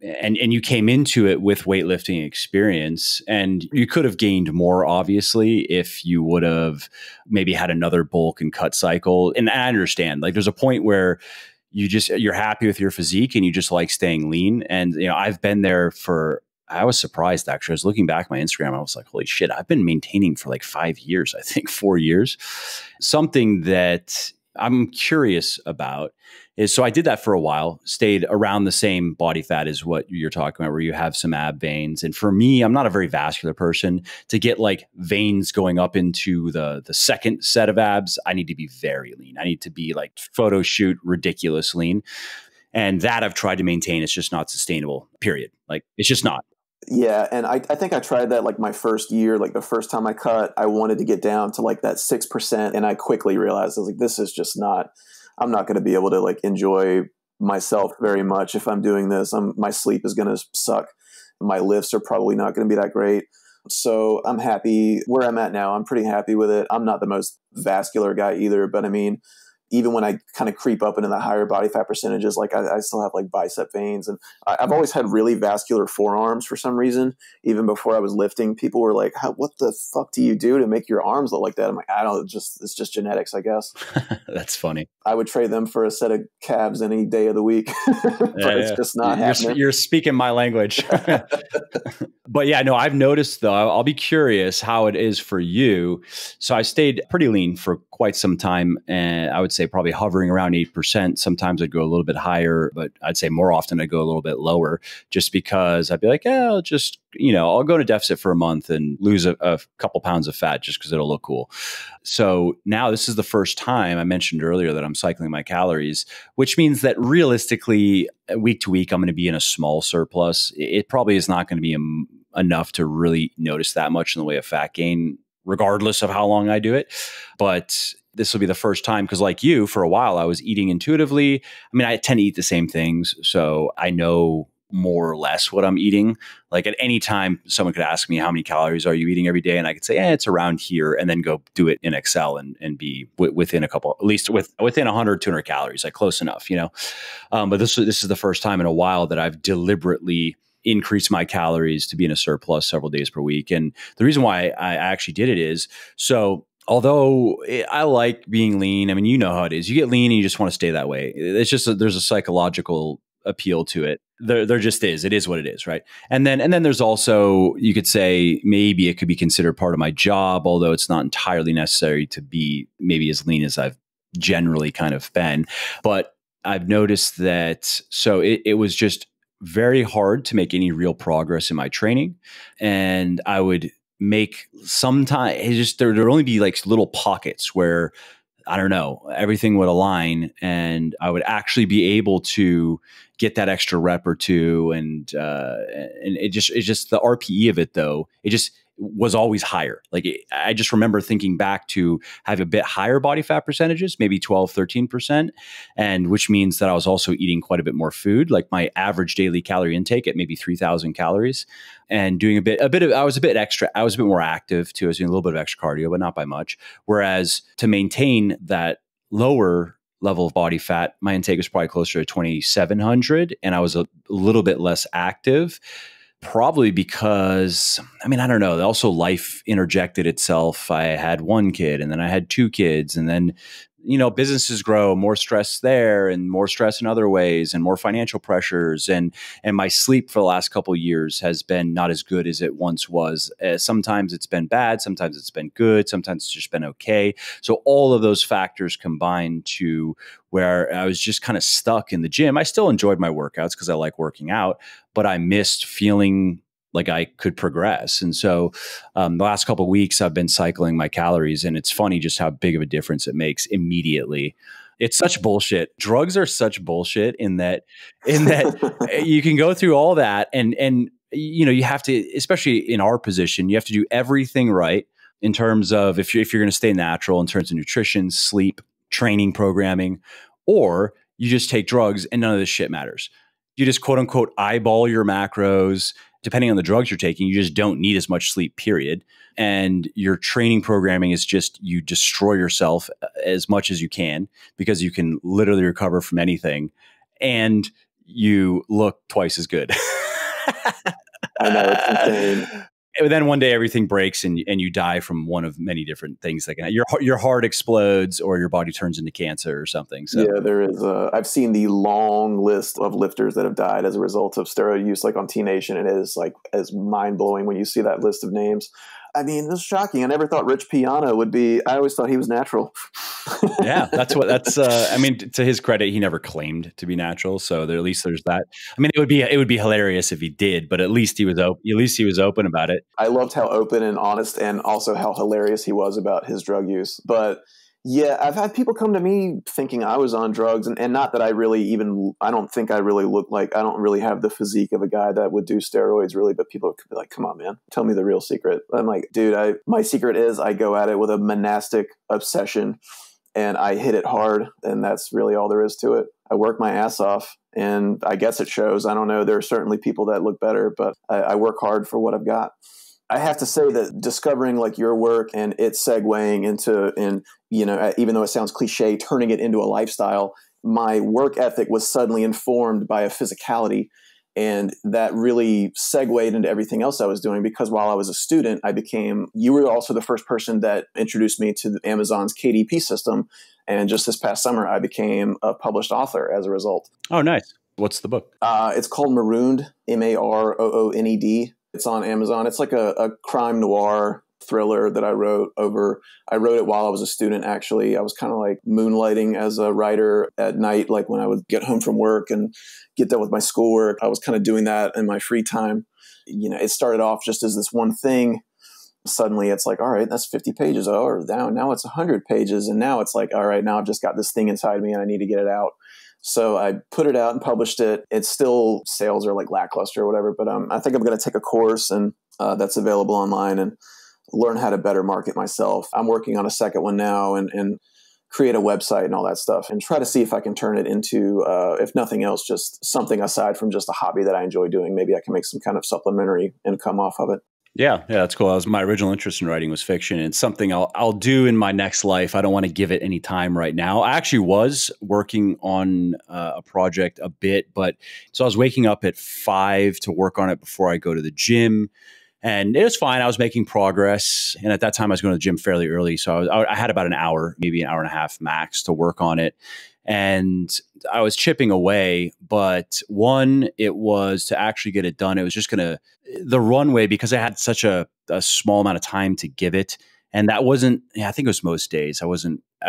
And you came into it with weightlifting experience, and you could have gained more, obviously, if you would have maybe had another bulk and cut cycle. And I understand, like, there's a point where you're happy with your physique and you just like staying lean. And, I've been there I was surprised, actually. I was looking back at my Instagram. I was like, holy shit, I've been maintaining for like 5 years, I think 4 years. Something that I'm curious about is, so I did that for a while, stayed around the same body fat as what you're talking about, where you have some ab veins. And for me, I'm not a very vascular person. To get like veins going up into the second set of abs, I need to be very lean. I need to be like photo shoot ridiculous lean. And that I've tried to maintain. It's just not sustainable, period. Like, it's just not. Yeah. And I think I tried that like my first year, like the first time I cut, I wanted to get down to like that 6%. And I quickly realized I was like, this is just not, I'm not going to be able to like enjoy myself very much if I'm doing this. My sleep is going to suck. My lifts are probably not going to be that great. So I'm happy where I'm at now. I'm pretty happy with it. I'm not the most vascular guy either, but I mean, even when I kind of creep up into the higher body fat percentages, like I still have like bicep veins, and I've always had really vascular forearms for some reason. Even before I was lifting, people were like, what the fuck do you do to make your arms look like that? I'm like, I don't know, it's just genetics, I guess. That's funny. I would trade them for a set of calves any day of the week, but it's just not happening. You're speaking my language. But yeah, no, I've noticed though, I'll be curious how it is for you. So I stayed pretty lean for quite some time, and I would say probably hovering around 8%. Sometimes I'd go a little bit higher, but I'd say more often I'd go a little bit lower, just because I'd be like, I'll just, I'll go to deficit for a month and lose a couple pounds of fat just because it'll look cool. So now this is the first time, I mentioned earlier, that I'm cycling my calories, which means that realistically, week to week, I'm going to be in a small surplus. It probably is not going to be enough to really notice that much in the way of fat gain, regardless of how long I do it. But this will be the first time, because like you, for a while, I was eating intuitively. I mean, I tend to eat the same things, so I know more or less what I'm eating. Like at any time, someone could ask me, how many calories are you eating every day? And I could say, it's around here, and then go do it in Excel and be within a couple, at least within 100, 200 calories, like close enough, But this is the first time in a while that I've deliberately increased my calories to be in a surplus several days per week. And the reason why I actually did it is, so although I like being lean, I mean, you know how it is. You get lean and you just want to stay that way. It's just there's a psychological appeal to it. There just is. It is what it is, right? And then there's also, you could say maybe it could be considered part of my job, although it's not entirely necessary to be maybe as lean as I've generally kind of been. But I've noticed that, so it was just very hard to make any real progress in my training. And I would make sometimes, there would only be like little pockets where, I don't know, everything would align and I would actually be able to get that extra rep or two. And it's just the RPE of it though. It just was always higher. Like I just remember thinking back to have a bit higher body fat percentages, maybe 12, 13%. And which means that I was also eating quite a bit more food, like my average daily calorie intake at maybe 3,000 calories, and doing I was a bit more active too. I was doing a little bit of extra cardio, but not by much. Whereas to maintain that lower level of body fat, my intake was probably closer to 2,700, and I was a little bit less active. Probably because, I mean, I don't know. Also, life interjected itself. I had one kid, and then I had two kids, and then, businesses grow, more stress there, and more stress in other ways, and more financial pressures. And my sleep for the last couple of years has been not as good as it once was. Sometimes it's been bad, sometimes it's been good, sometimes it's just been okay. So all of those factors combined to where I was just kind of stuck in the gym. I still enjoyed my workouts because I like working out, but I missed feeling like I could progress. And so the last couple of weeks, I've been cycling my calories, and it's funny just how big of a difference it makes immediately. It's such bullshit. Drugs are such bullshit in that you can go through all that and you have to, especially in our position, you have to do everything right in terms of if you're going to stay natural in terms of nutrition, sleep, training, programming, or you just take drugs and none of this shit matters. You just quote unquote eyeball your macros depending on the drugs you're taking, you just don't need as much sleep, period. And your training programming is just, you destroy yourself as much as you can because you can literally recover from anything. And you look twice as good. I know, it's insane. And then one day everything breaks and you die from one of many different things that can your heart explodes or your body turns into cancer or something. So yeah, there is. I've seen the long list of lifters that have died as a result of steroid use, like on T Nation. It is like as mind blowing when you see that list of names. I mean, it's shocking. I never thought Rich Piana would be. I always thought he was natural. yeah, I mean, to his credit, he never claimed to be natural. So at least there's that. I mean, it would be hilarious if he did, but at least he was open about it. I loved how open and honest, and also how hilarious he was about his drug use. But yeah, I've had people come to me thinking I was on drugs, and not that I don't think I really look like, I don't really have the physique of a guy that would do steroids really, but people could be like, come on, man, tell me the real secret. I'm like, dude, my secret is I go at it with a monastic obsession and I hit it hard, and that's really all there is to it. I work my ass off, and I guess it shows. I don't know. There are certainly people that look better, but I work hard for what I've got. I have to say that discovering like your work and it segueing into, even though it sounds cliche, turning it into a lifestyle, my work ethic was suddenly informed by a physicality. And that really segued into everything else I was doing, because while I was a student, you were also the first person that introduced me to Amazon's KDP system. And just this past summer, I became a published author as a result. Oh, nice. What's the book? It's called Marooned, Marooned. It's on Amazon. It's like a crime noir thriller that I wrote it while I was a student, actually. I was kind of like moonlighting as a writer at night, like when I would get home from work and get done with my schoolwork. I was kind of doing that in my free time. It started off just as this one thing. Suddenly it's like, all right, that's 50 pages. Oh, or now it's 100 pages. And now it's like, all right, now I've just got this thing inside me and I need to get it out. So I put it out and published it. It's still, sales are like lackluster or whatever, but I think I'm going to take a course, and that's available online, and learn how to better market myself. I'm working on a second one now, and create a website and all that stuff, and try to see if I can turn it into, if nothing else, just something aside from just a hobby that I enjoy doing. Maybe I can make some kind of supplementary income off of it. Yeah, that's cool. My original interest in writing was fiction, and it's something I'll do in my next life. I don't want to give it any time right now. I actually was working on a project a bit, but so I was waking up at 5 to work on it before I go to the gym, and it was fine. I was making progress, and at that time I was going to the gym fairly early, so I had about an hour, maybe an hour and a half max to work on it. And I was chipping away, but it was to actually get it done. It was just the runway, because I had such a small amount of time to give it. And that wasn't, I think it was most days. I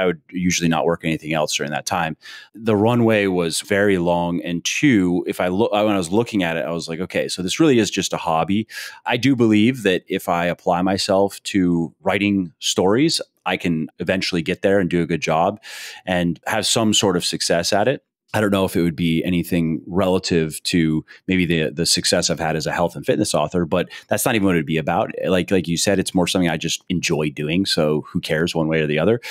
would usually not work anything else during that time. The runway was very long. And two, when I was looking at it, I was like, okay, so this really is just a hobby. I do believe that if I apply myself to writing stories, I can eventually get there and do a good job and have some sort of success at it. I don't know if it would be anything relative to maybe the success I've had as a health and fitness author, but that's not even what it'd be about. Like you said, it's more something I just enjoy doing. So who cares one way or the other?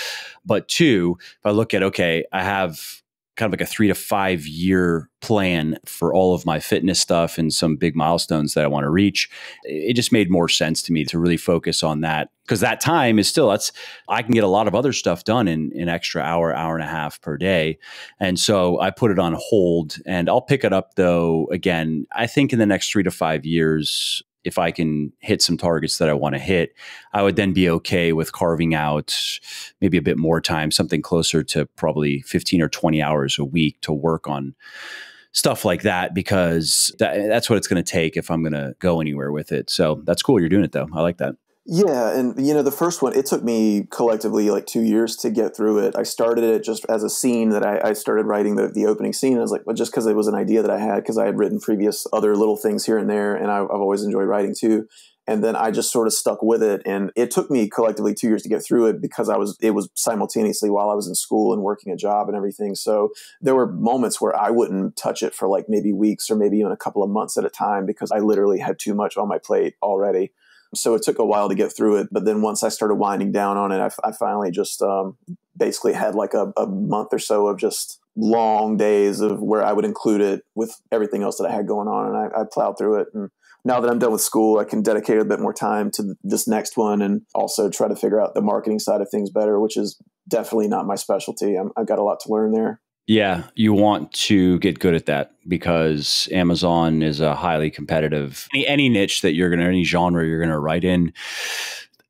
But two, if I look at, okay, I have kind of like a 3 to 5 year plan for all of my fitness stuff and some big milestones that I want to reach. It just made more sense to me to really focus on that, because that time is still, I can get a lot of other stuff done in an extra hour and a half per day. And so I put it on hold, and I'll pick it up though, again, I think in the next 3 to 5 years, if I can hit some targets that I want to hit, I would then be okay with carving out maybe a bit more time, something closer to probably 15 or 20 hours a week to work on stuff like that, because that's what it's going to take if I'm going to go anywhere with it. So that's cool. You're doing it though. I like that. Yeah. And, the first one, it took me collectively like 2 years to get through it. I started it just as a scene that I started writing the opening scene. I was like, well, just because it was an idea that I had, because I had written previous other little things here and there, and I've always enjoyed writing too. And then I just sort of stuck with it. And it took me collectively 2 years to get through it, because it was simultaneously while I was in school and working a job and everything. So there were moments where I wouldn't touch it for like maybe weeks or maybe even a couple of months at a time, because I literally had too much on my plate already. So it took a while to get through it. But then once I started winding down on it, I finally just basically had like a month or so of just long days of where I would include it with everything else that I had going on. And I plowed through it and now that I'm done with school, I can dedicate a bit more time to this next one and also try to figure out the marketing side of things better, which is definitely not my specialty. I've got a lot to learn there. Yeah, you want to get good at that because Amazon is a highly competitive, any niche that any genre you're going to write in,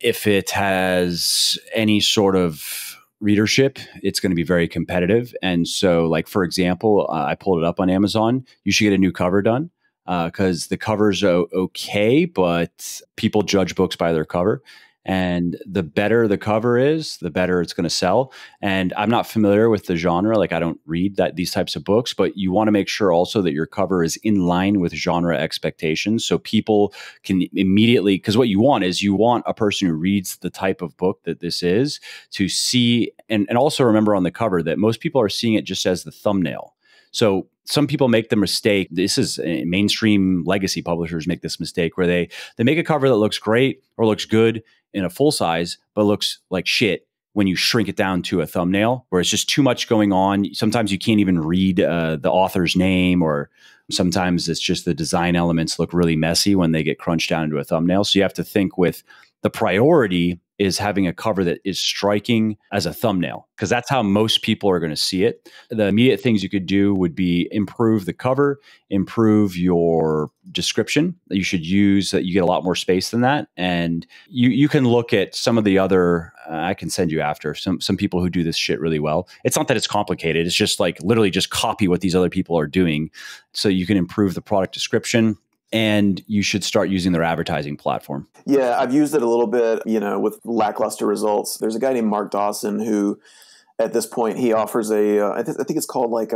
if it has any sort of readership, it's going to be very competitive. And so, like, for example, I pulled it up on Amazon. You should get a new cover done because the cover's okay, but people judge books by their cover. And the better the cover is, the better it's going to sell. And I'm not familiar with the genre. Like, I don't read these types of books, but you want to make sure also that your cover is in line with genre expectations. So people can immediately, because what you want is you want a person who reads the type of book that this is to see, and also remember on the cover that most people are seeing it just as the thumbnail. So some people make the mistake. This is mainstream legacy publishers make this mistake where they make a cover that looks great or looks good in a full size, but looks like shit when you shrink it down to a thumbnail, where it's just too much going on. Sometimes you can't even read the author's name, or sometimes it's just the design elements look really messy when they get crunched down into a thumbnail. So you have to think with the priority is having a cover that is striking as a thumbnail, because that's how most people are going to see it. The immediate things you could do would be improve the cover, improve your description. You should use that. You get a lot more space than that. And you can look at some of the other, I can send you after some people who do this shit really well. It's not that it's complicated. It's just like literally just copy what these other people are doing. So you can improve the product description. And you should start using their advertising platform. Yeah, I've used it a little bit, with lackluster results. There's a guy named Mark Dawson who, at this point, he offers I think it's called like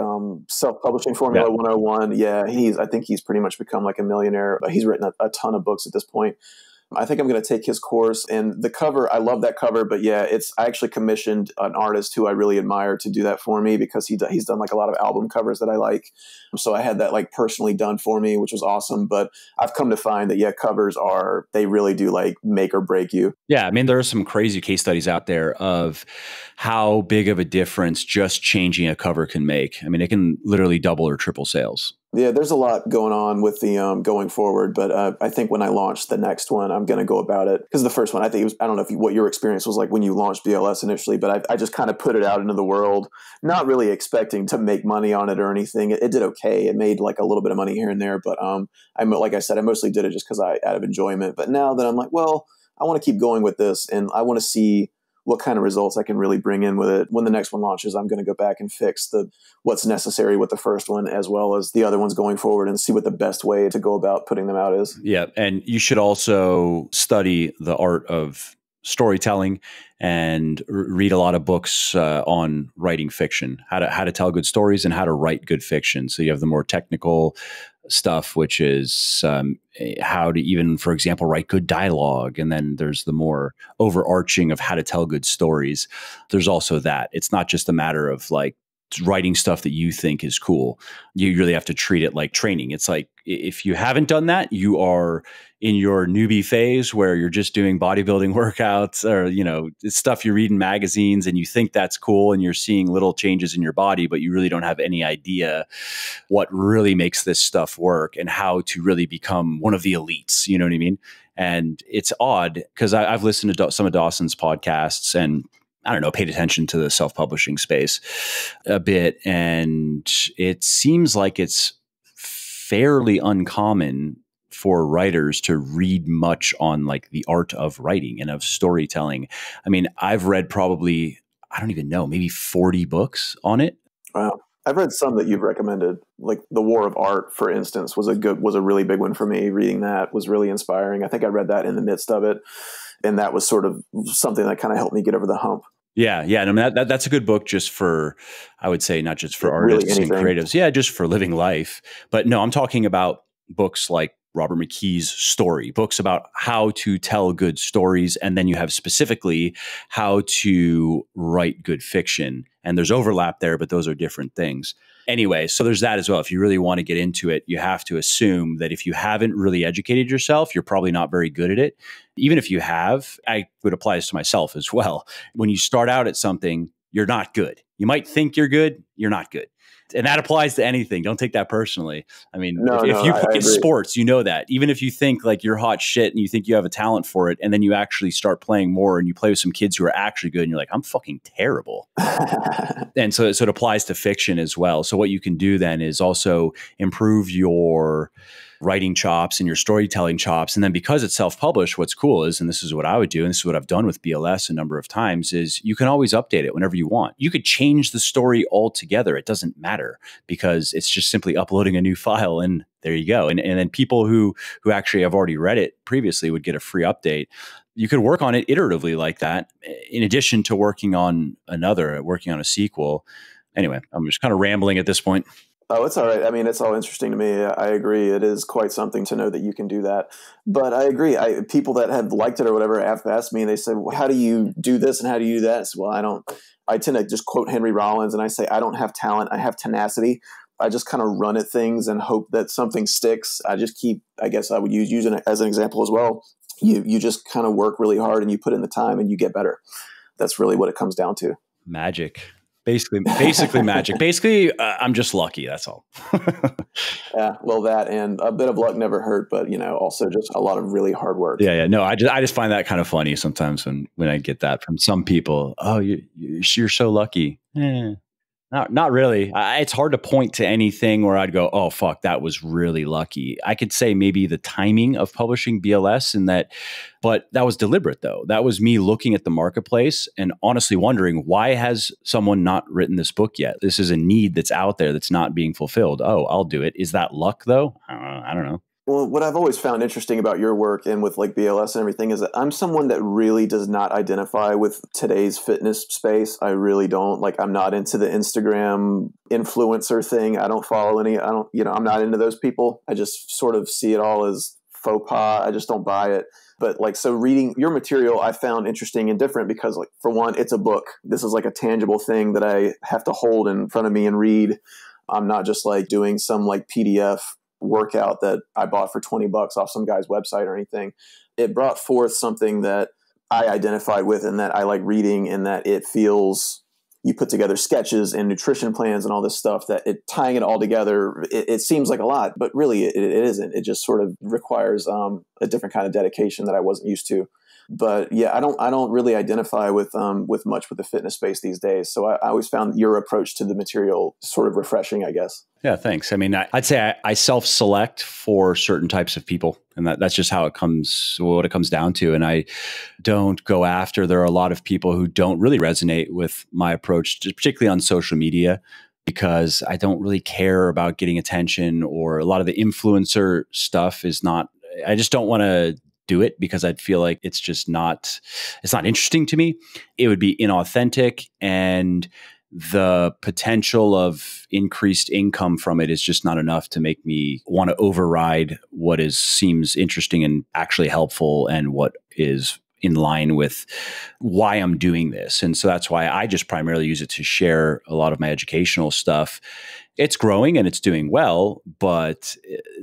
Self-Publishing Formula 101. Yeah, I think he's pretty much become like a millionaire. He's written a ton of books at this point. I think I'm going to take his course. And the cover, I love that cover. But yeah, I actually commissioned an artist who I really admire to do that for me, because he's done like a lot of album covers that I like. So I had that like personally done for me, which was awesome. But I've come to find that, covers they really do like make or break you. Yeah. I mean, there are some crazy case studies out there of how big of a difference just changing a cover can make. I mean, it can literally double or triple sales. Yeah, there's a lot going on with the going forward, but I think when I launch the next one, I'm going to go about it, because the first one, I think I don't know what your experience was like when you launched BLS initially, but I just kind of put it out into the world, not really expecting to make money on it or anything. It did okay. It made like a little bit of money here and there, but like I said, I mostly did it just because out of enjoyment. But now that I'm like, well, I want to keep going with this, and I want to see what kind of results I can really bring in with it. When the next one launches, I'm going to go back and fix what's necessary with the first one, as well as the other ones going forward, and see what the best way to go about putting them out is. Yeah. And you should also study the art of storytelling and read a lot of books on writing fiction, how to tell good stories and how to write good fiction. So you have the more technical stuff, which is how to even, for example, write good dialogue. And then there's the more overarching of how to tell good stories. There's also that. It's not just a matter of like writing stuff that you think is cool. You really have to treat it like training. It's like, if you haven't done that, you are in your newbie phase where you're just doing bodybuilding workouts or, stuff you read in magazines, and you think that's cool and you're seeing little changes in your body, but you really don't have any idea what really makes this stuff work and how to really become one of the elites. You know what I mean? And it's odd because I've listened to some of Dawson's podcasts and I don't know, paid attention to the self-publishing space a bit. And it seems like it's fairly uncommon for writers to read much on like the art of writing and of storytelling. I mean, I've read probably, I don't even know, maybe 40 books on it. Wow. I've read some that you've recommended, like The War of Art, for instance, was a really big one for me. Reading that was really inspiring. I think I read that in the midst of it. And that was sort of something that kind of helped me get over the hump. Yeah. Yeah. And I mean, that's a good book just for, I would say, not just for artists and creatives. Yeah. Just for living life. But no, I'm talking about books like Robert McKee's Story, books about how to tell good stories. And then you have specifically how to write good fiction. And there's overlap there, but those are different things. Anyway, so there's that as well. If you really want to get into it, you have to assume that if you haven't really educated yourself, you're probably not very good at it. Even if you have, I would apply this to myself as well. When you start out at something, you're not good. You might think you're good, you're not good. And that applies to anything. Don't take that personally. I mean, No, if you I play agree. sports, you know that. Even if you think like you're hot shit and you think you have a talent for it, and then you actually start playing more and you play with some kids who are actually good and you're like, I'm fucking terrible. And so it applies to fiction as well. So what you can do then is also improve your writing chops and your storytelling chops. And then because it's self-published, what's cool is, and this is what I would do, and this is what I've done with BLS a number of times, is you can always update it whenever you want. You could change the story altogether. It doesn't matter because it's just simply uploading a new file and there you go. And then people who actually have already read it previously would get a free update. You could work on it iteratively like that, in addition to working on a sequel. Anyway, I'm just kind of rambling at this point. Oh, it's all right. I mean, it's all interesting to me. I agree. It is quite something to know that you can do that. But I agree. People that have liked it or whatever have asked me, and they say, well, how do you do this and how do you do that? So, well, I tend to just quote Henry Rollins, and I say, I don't have talent. I have tenacity. I just kind of run at things and hope that something sticks. I just keep, I guess I would use it as an example as well. You just kind of work really hard and you put in the time and you get better. That's really what it comes down to. Magic. Basically magic. Basically, I'm just lucky. That's all. Yeah, well, that and a bit of luck never hurt, but also just a lot of really hard work. Yeah. No, I just find that kind of funny sometimes when I get that from some people. Oh, you're so lucky. Not really. It's hard to point to anything where I'd go, oh, fuck, that was really lucky. I could say maybe the timing of publishing BLS but that was deliberate though. That was me looking at the marketplace and honestly wondering, why has someone not written this book yet? This is a need that's out there that's not being fulfilled. Oh, I'll do it. Is that luck though? I don't know. Well, what I've always found interesting about your work and with like BLS and everything is that I'm someone that really does not identify with today's fitness space. I really don't. Like, I'm not into the Instagram influencer thing. I don't follow any. I'm not into those people. I just sort of see it all as faux pas. I just don't buy it. But so reading your material, I found interesting and different because, like, for one, it's a book. This is like a tangible thing that I have to hold in front of me and read. I'm not just like doing some like PDF workout that I bought for $20 off some guy's website or anything. It brought forth something that I identified with and that I like reading, and that it feels, you put together sketches and nutrition plans and all this stuff, that tying it all together, it seems like a lot, but really it isn't. It just sort of requires a different kind of dedication that I wasn't used to. But yeah, I don't really identify with much with the fitness space these days. So I always found your approach to the material sort of refreshing, I guess. Yeah, thanks. I mean, I'd say I self-select for certain types of people, and that's just how what it comes down to. And I don't go after. There are a lot of people who don't really resonate with my approach, particularly on social media, because I don't really care about getting attention, or a lot of the influencer stuff is not. I just don't want to do it because I'd feel like it's not interesting to me. It would be inauthentic, and the potential of increased income from it is just not enough to make me want to override what seems interesting and actually helpful and what is in line with why I'm doing this. And so that's why I just primarily use it to share a lot of my educational stuff. It's growing and it's doing well, but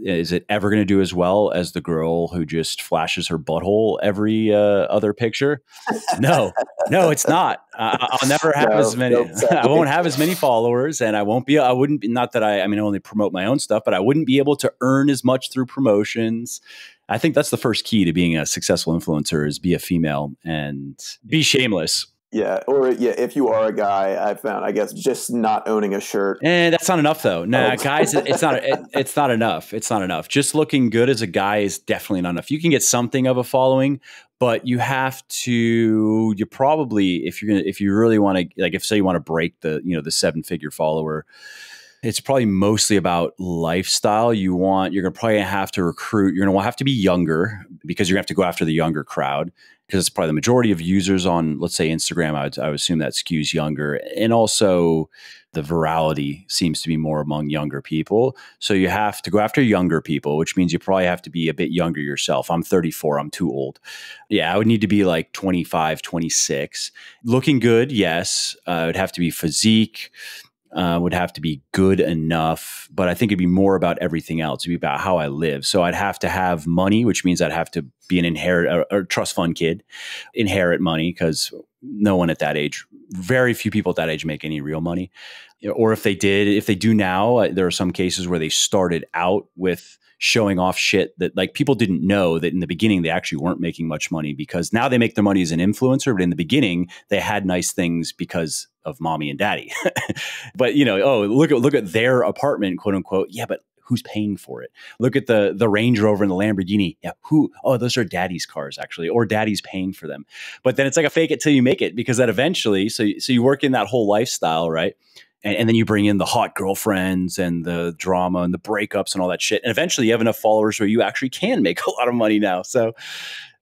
is it ever going to do as well as the girl who just flashes her butthole every other picture? No, it's not. I'll never have as many. I won't have as many followers, and I wouldn't be, not that I only promote my own stuff, but I wouldn't be able to earn as much through promotions. I think that's the first key to being a successful influencer, is be a female and be shameless. Yeah. Or if you are a guy, I found, I guess, just not owning a shirt. And that's not enough though. Nah, guys, it's not enough. It's not enough. Just looking good as a guy is definitely not enough. You can get something of a following, but you probably, if you really want to, like, if say you want to break the 7-figure follower, it's probably mostly about lifestyle. You're going to probably have to recruit. You're going to have to be younger, because you're going to have to go after the younger crowd, because it's probably the majority of users on, let's say, Instagram. I would assume that skews younger. And also the virality seems to be more among younger people. So you have to go after younger people, which means you probably have to be a bit younger yourself. I'm 34. I'm too old. Yeah, I would need to be like 25, 26. Looking good, yes. It would have to be physique. Would have to be good enough, but I think it'd be more about everything else. It'd be about how I live. So I'd have to have money, which means I'd have to be an trust fund kid, inherit money, because no one at that age, very few people at that age make any real money. Or if they did, if they do now, there are some cases where they started out with showing off shit that like people didn't know that in the beginning they actually weren't making much money, because now they make their money as an influencer. But in the beginning, they had nice things because of mommy and daddy. But, you know, oh, look at their apartment, quote unquote. Yeah, but who's paying for it? Look at the Range Rover and the Lamborghini. Yeah, who? Oh, those are daddy's cars, actually, or daddy's paying for them. But then it's like a fake it till you make it, because that eventually, so you work in that whole lifestyle, right? And then you bring in the hot girlfriends and the drama and the breakups and all that shit. And eventually you have enough followers where you actually can make a lot of money now. So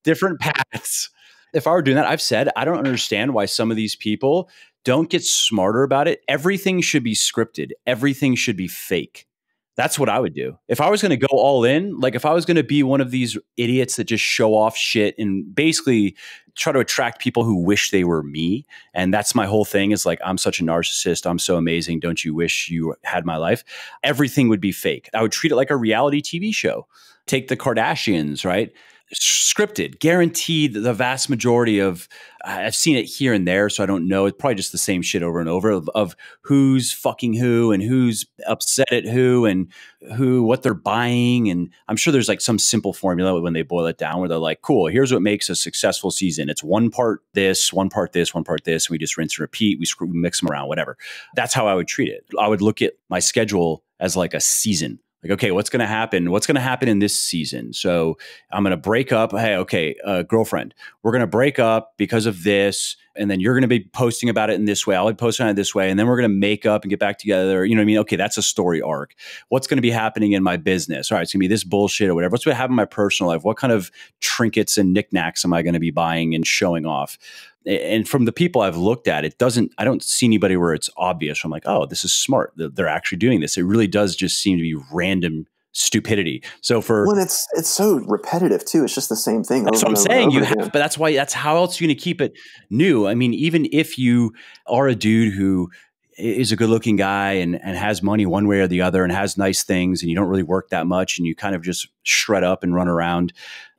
different paths. If I were doing that, I've said, I don't understand why some of these people don't get smarter about it. Everything should be scripted. Everything should be fake. That's what I would do. If I was going to go all in, like if I was going to be one of these idiots that just show off shit and basically try to attract people who wish they were me. And that's my whole thing, is like, I'm such a narcissist. I'm so amazing. Don't you wish you had my life? Everything would be fake. I would treat it like a reality TV show. Take the Kardashians, right? Scripted, guaranteed. The vast majority of, I've seen it here and there, so I don't know. It's probably just the same shit over and over of who's fucking who and who's upset at who and what they're buying. And I'm sure there's like some simple formula when they boil it down where they're like, cool, here's what makes a successful season. It's one part this, one part this, one part this. We just rinse and repeat. We mix them around, whatever. That's how I would treat it. I would look at my schedule as like a season. Like, okay, what's going to happen? What's going to happen in this season? So I'm going to break up. Hey, okay, girlfriend, we're going to break up because of this. And then you're going to be posting about it in this way. I'll be posting on it this way. And then we're going to make up and get back together. You know what I mean? Okay, that's a story arc. What's going to be happening in my business? All right, it's going to be this bullshit or whatever. What's going to happen in my personal life? What kind of trinkets and knickknacks am I going to be buying and showing off? And from the people I've looked at, I don't see anybody where it's obvious. I'm like, oh, this is smart. They're actually doing this. It really does just seem to be random stupidity. So when it's so repetitive too, it's just the same thing. That's what I'm saying. But that's how else are you going to keep it new? I mean, even if you are a dude who is a good looking guy and has money one way or the other and has nice things, and you don't really work that much and you kind of just shred up and run around,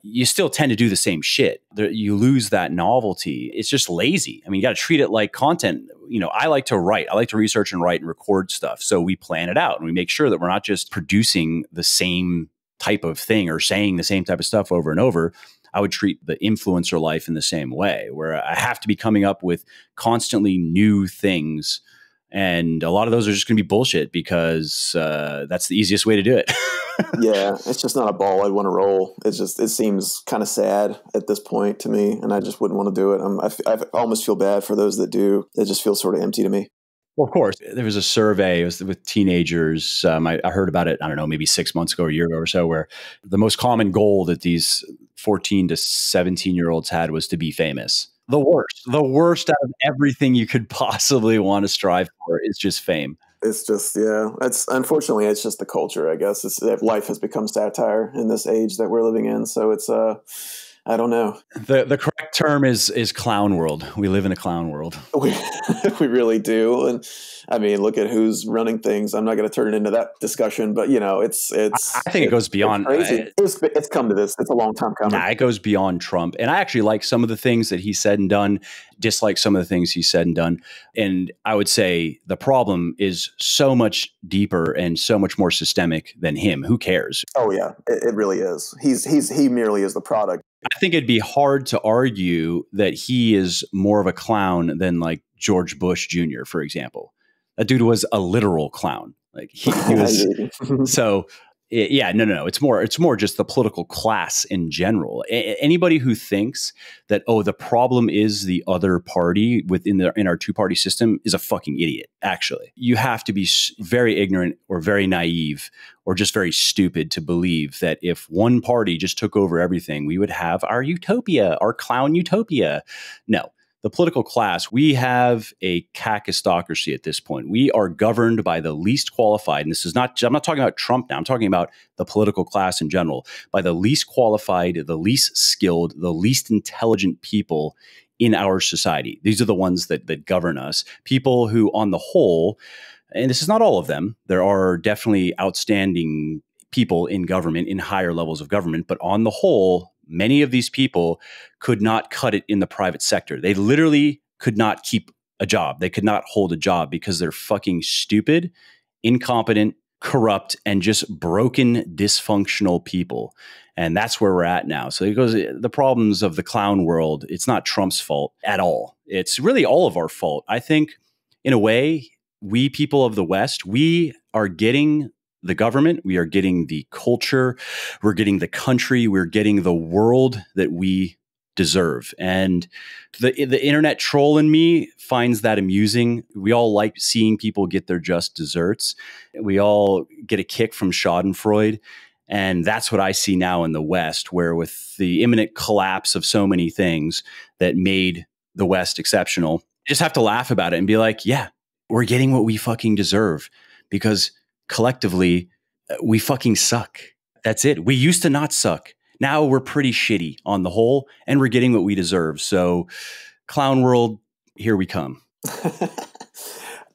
you still tend to do the same shit. You lose that novelty. It's just lazy. I mean, you got to treat it like content. You know, I like to write. I like to research and write and record stuff. So we plan it out and we make sure that we're not just producing the same type of thing or saying the same type of stuff over and over. I would treat the influencer life in the same way, where I have to be coming up with constantly new things. And a lot of those are just going to be bullshit because that's the easiest way to do it. Yeah, it's just not a ball I'd want to roll. It seems kind of sad at this point to me, and I just wouldn't want to do it. I almost feel bad for those that do. It just feels sort of empty to me. Well, of course, there was a survey, it was with teenagers. I heard about it, I don't know, maybe 6 months ago or a year ago or so, where the most common goal that these 14 to 17-year-olds had was to be famous. The worst out of everything you could possibly want to strive for is just fame. It's just, yeah, unfortunately, it's just the culture, I guess. Life has become satire in this age that we're living in. So it's, I don't know. The correct term is clown world. We live in a clown world. We really do. And I mean, look at who's running things. I'm not going to turn it into that discussion, but you know, it's. I think it goes beyond. It's crazy. It's come to this. It's a long time coming. Nah, it goes beyond Trump. And I actually like some of the things that he said and done, dislike some of the things he said and done. And I would say the problem is so much deeper and so much more systemic than him. Who cares? Oh yeah, it really is. He merely is the product. I think it'd be hard to argue that he is more of a clown than like George Bush Jr., for example. That dude was a literal clown. Like he was. So yeah, no. It's more just the political class in general. Anybody who thinks that, oh, the problem is the other party in our two-party system is a fucking idiot. Actually, you have to be very ignorant or very naive or just very stupid to believe that if one party just took over everything, we would have our utopia, our clown utopia. No. The political class, we have a kakistocracy at this point. We are governed by the least qualified, and this is not, I'm not talking about Trump now, I'm talking about the political class in general, by the least qualified, the least skilled, the least intelligent people in our society. These are the ones that govern us. People who, on the whole, and this is not all of them, there are definitely outstanding people in government, in higher levels of government, but on the whole, many of these people could not cut it in the private sector. They literally could not keep a job. They could not hold a job because they're fucking stupid, incompetent, corrupt, and just broken, dysfunctional people. And that's where we're at now. So it goes, the problems of the clown world, it's not Trump's fault at all. It's really all of our fault. I think in a way, we people of the West, we are getting the government, we are getting the culture, we're getting the country, we're getting the world that we deserve. And the internet troll in me finds that amusing. We all like seeing people get their just desserts. We all get a kick from Schadenfreude. And that's what I see now in the West, where with the imminent collapse of so many things that made the West exceptional, you just have to laugh about it and be like, yeah, we're getting what we fucking deserve because collectively we fucking suck. That's it. We used to not suck. Now we're pretty shitty on the whole, and we're getting what we deserve. So, clown world, here we come.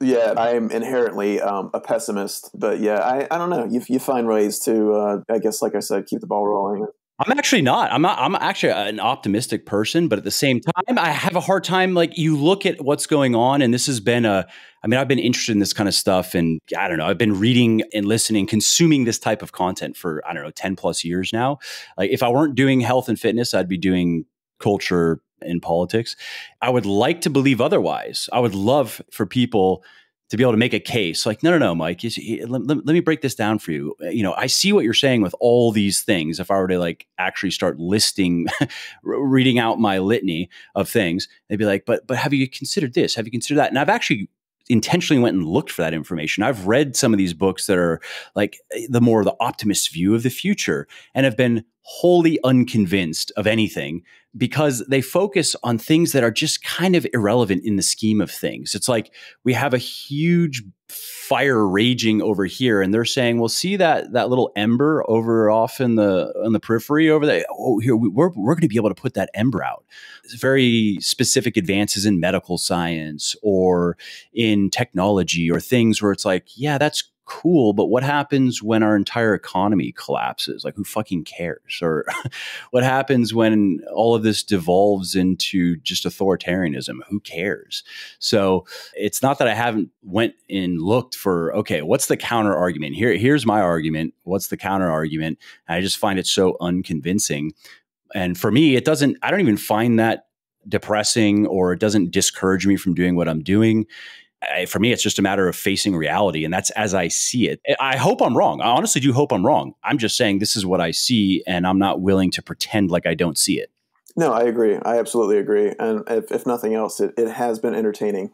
Yeah, I am inherently a pessimist, but yeah, I don't know. You find ways to, I guess, like I said, keep the ball rolling. I'm actually not. I'm actually an optimistic person, but at the same time, I have a hard time. Like, you look at what's going on, and this has been I've been interested in this kind of stuff, and I don't know, I've been reading and listening, consuming this type of content for, 10 plus years now. Like, if I weren't doing health and fitness, I'd be doing culture and politics. I would like to believe otherwise. I would love for people to be able to make a case like, no, Mike, let me break this down for you. I see what you're saying with all these things. If I were to like actually start listing, reading out my litany of things, they'd be like, but have you considered this? Have you considered that? And I've actually intentionally went and looked for that information. I've read some of these books that are like the optimist view of the future and have been wholly unconvinced of anything because they focus on things that are just kind of irrelevant in the scheme of things. It's like we have a huge fire raging over here, and they're saying, well, see that little ember over off in the periphery over there? Oh, here we're going to be able to put that ember out. It's very specific advances in medical science or in technology or things where it's like, yeah, that's cool, but what happens when our entire economy collapses? Like, who fucking cares? Or what happens when all of this devolves into just authoritarianism? Who cares? So it's not that I haven't went and looked for, okay, what's the counter argument? Here's my argument. What's the counter argument? And I just find it so unconvincing. And for me, I don't even find that depressing, or it doesn't discourage me from doing what I'm doing. For me, it's just a matter of facing reality, and that's as I see it. I hope I'm wrong. I honestly do hope I'm wrong. I'm just saying this is what I see, and I'm not willing to pretend like I don't see it. No, I agree. I absolutely agree. And if nothing else, it has been entertaining.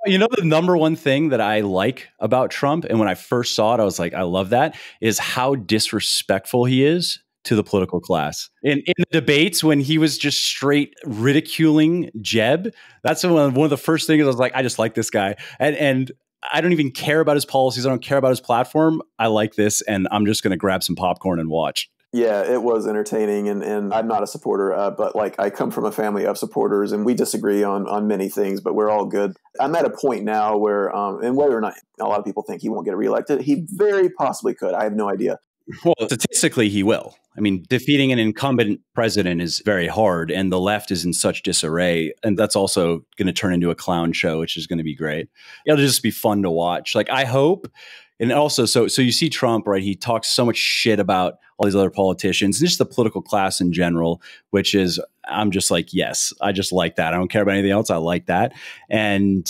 The number one thing that I like about Trump, and when I first saw it, I was like, I love that, is how disrespectful he is to the political class. In the debates, when he was just straight ridiculing Jeb, that's one of the first things I was like, I just like this guy. And I don't even care about his policies. I don't care about his platform. I like this, and I'm just going to grab some popcorn and watch. Yeah, it was entertaining, and I'm not a supporter, but like I come from a family of supporters, and we disagree on many things, but we're all good. I'm at a point now where, and whether or not a lot of people think he won't get reelected, he very possibly could. I have no idea. Well, statistically, he will. I mean, defeating an incumbent president is very hard, and the left is in such disarray. And that's also going to turn into a clown show, which is going to be great. It'll just be fun to watch. Like, I hope. And also, so you see Trump, right? He talks so much shit about all these other politicians and just the political class in general, which is, I'm just like, yes, I just like that. I don't care about anything else. I like that. And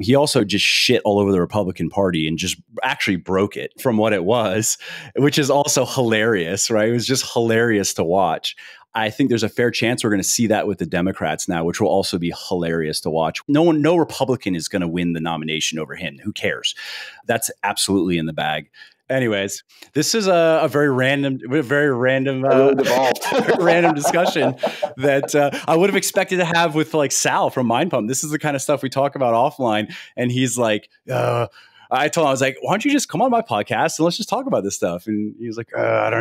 he also just shit all over the Republican Party and just actually broke it from what it was, which is also hilarious, right? It was just hilarious to watch. I think there's a fair chance we're going to see that with the Democrats now, which will also be hilarious to watch. No Republican is going to win the nomination over him. Who cares? That's absolutely in the bag. Anyways, this is a very random, random discussion that I would have expected to have with like Sal from Mind Pump. This is the kind of stuff we talk about offline, and he's like, I told him, I was like, why don't you just come on my podcast and let's just talk about this stuff? And he was like, I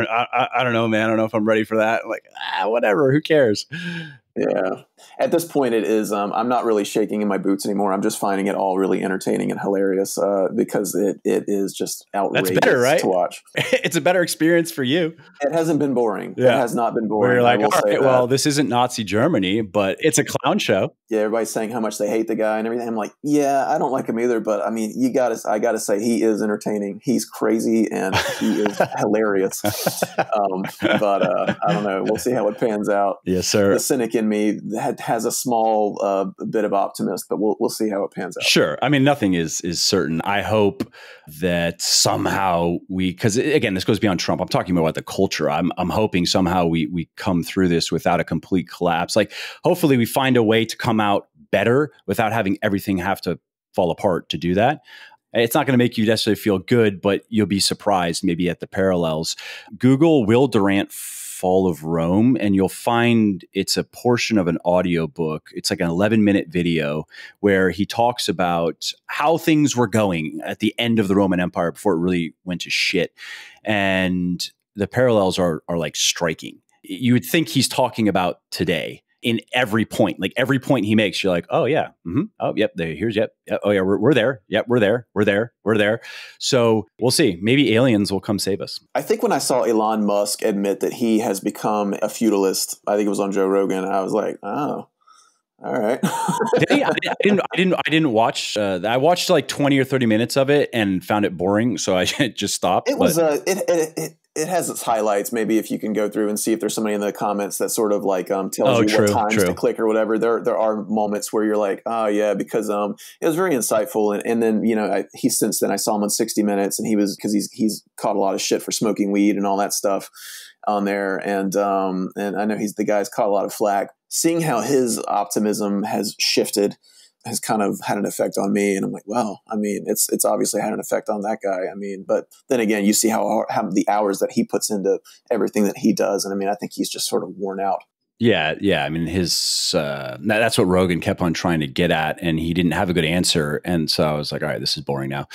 don't know, man. I don't know if I'm ready for that. I'm like, whatever. Who cares? Yeah. At this point, it is. I'm not really shaking in my boots anymore. I'm just finding it all really entertaining and hilarious because it is just That's outrageous better, right? to watch. It's a better experience for you. It hasn't been boring. Yeah. It has not been Where boring. you're like, I will all say right, that. well, this isn't Nazi Germany, but it's a clown show. Yeah, everybody's saying how much they hate the guy and everything. I'm like, yeah, I don't like him either. But I mean, I gotta say, he is entertaining. He's crazy and he is hilarious. But I don't know. We'll see how it pans out. Yes, sir. The cynic in me has a small bit of optimist, but we'll see how it pans out. Sure. I mean, nothing is certain. I hope that somehow because again, this goes beyond Trump. I'm talking about the culture. I'm hoping somehow we come through this without a complete collapse. Like, hopefully we find a way to come out better without having everything have to fall apart to do that. It's not going to make you necessarily feel good, but you'll be surprised maybe at the parallels. Google Will Durant Fall of Rome, and you'll find it's a portion of an audiobook. It's like an 11-minute video where he talks about how things were going at the end of the Roman Empire before it really went to shit. And the parallels are like striking. You would think he's talking about today in every point. Like, every point he makes, you're like, oh yeah, oh yep, yep, oh yeah, we're there, yep, we're there. So we'll see. Maybe aliens will come save us. I think when I saw Elon Musk admit that he has become a feudalist, I think it was on Joe Rogan, I was like, oh, all right. I didn't watch. I watched like 20 or 30 minutes of it and found it boring, so I just stopped. It was it has its highlights. Maybe if you can go through and see if there's somebody in the comments that sort of like tells you what times to click or whatever. There are moments where you're like, oh yeah, because it was very insightful. And then since then I saw him on 60 Minutes, and he's caught a lot of shit for smoking weed and all that stuff on there. And I know the guy's caught a lot of flack. Seeing how his optimism has shifted has kind of had an effect on me. And I'm like, well, I mean, it's obviously had an effect on that guy. I mean, but then again, you see how the hours that he puts into everything that he does. And I mean, I think he's just sort of worn out. Yeah. I mean, that's what Rogan kept on trying to get at, and he didn't have a good answer. And so I was like, all right, this is boring now.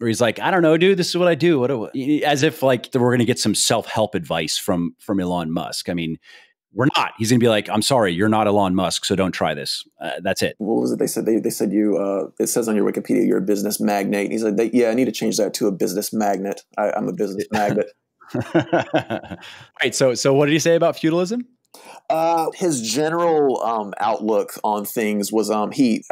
Or he's like, I don't know, dude, this is what I do. As if like we're going to get some self-help advice from Elon Musk. I mean, we're not. He's going to be like, I'm sorry, you're not Elon Musk, so don't try this. That's it. What was it they said? They said you, it says on your Wikipedia, you're a business magnate. And he's like, yeah, I need to change that to a business magnet. I'm a business magnet. Right. So what did he say about feudalism? His general outlook on things was I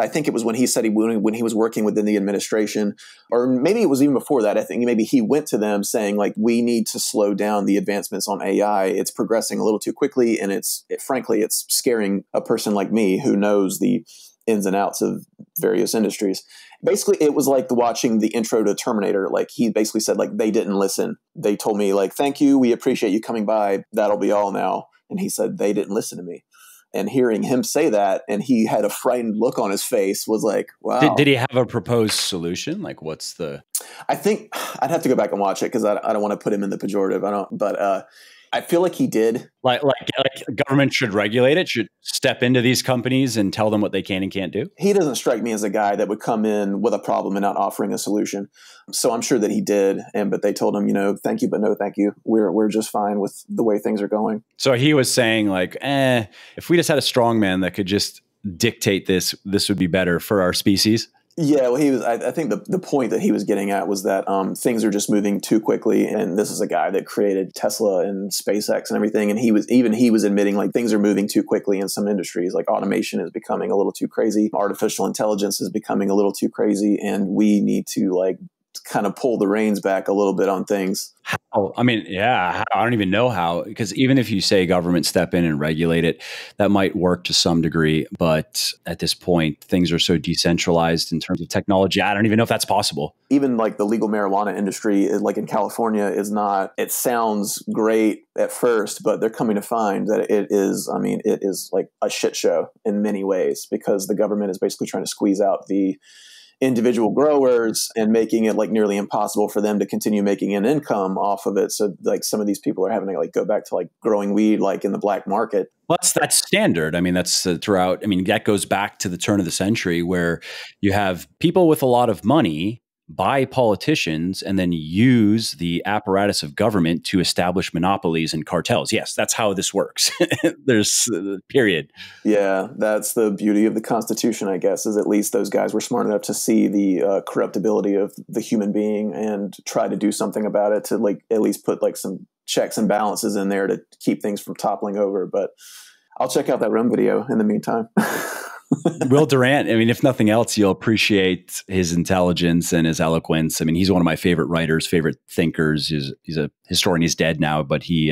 think it was when he said when he was working within the administration, or maybe it was even before that. I think maybe he went to them saying like, we need to slow down the advancements on AI. It's progressing a little too quickly, and frankly it's scaring a person like me who knows the ins and outs of various industries. Basically, it was like watching the intro to Terminator. Like, he basically said like, they didn't listen. They told me like, thank you, we appreciate you coming by. That'll be all now. And he said, they didn't listen to me. And hearing him say that, and he had a frightened look on his face, was like, wow. Did he have a proposed solution? Like, what's the... I think I'd have to go back and watch it because I don't want to put him in the pejorative. But I feel like he did. Like government should regulate it, should step into these companies and tell them what they can and can't do. He doesn't strike me as a guy that would come in with a problem and not offering a solution. So I'm sure that he did. But they told him, thank you, but no thank you. We're just fine with the way things are going. So he was saying like, if we just had a strong man that could just dictate this would be better for our species. Yeah, well, I think the point that he was getting at was that things are just moving too quickly, and this is a guy that created Tesla and SpaceX and everything, and he was admitting like things are moving too quickly in some industries. Like, automation is becoming a little too crazy, artificial intelligence is becoming a little too crazy, and we need to like kind of pull the reins back a little bit on things. How? I mean, yeah, I don't even know how, because even if you say government step in and regulate it, that might work to some degree. But at this point, things are so decentralized in terms of technology. I don't even know if that's possible. Even like the legal marijuana industry, like in California, is not, it sounds great at first, but they're coming to find that it is like a shit show in many ways, because the government is basically trying to squeeze out the individual growers and making it like nearly impossible for them to continue making an income off of it. So like some of these people are having to like go back to like growing weed like in the black market. Well, that's standard. I mean, that's throughout. I mean, that goes back to the turn of the century, where you have people with a lot of money by politicians and then use the apparatus of government to establish monopolies and cartels. Yes, that's how this works. There's period. Yeah, that's the beauty of the Constitution, I guess, is at least those guys were smart enough to see the corruptibility of the human being and try to do something about it, to like at least put like some checks and balances in there to keep things from toppling over. But I'll check out that Rome video in the meantime. Will Durant, I mean, if nothing else, you'll appreciate his intelligence and his eloquence. I mean, he's one of my favorite writers, favorite thinkers. He's a historian. He's dead now, but he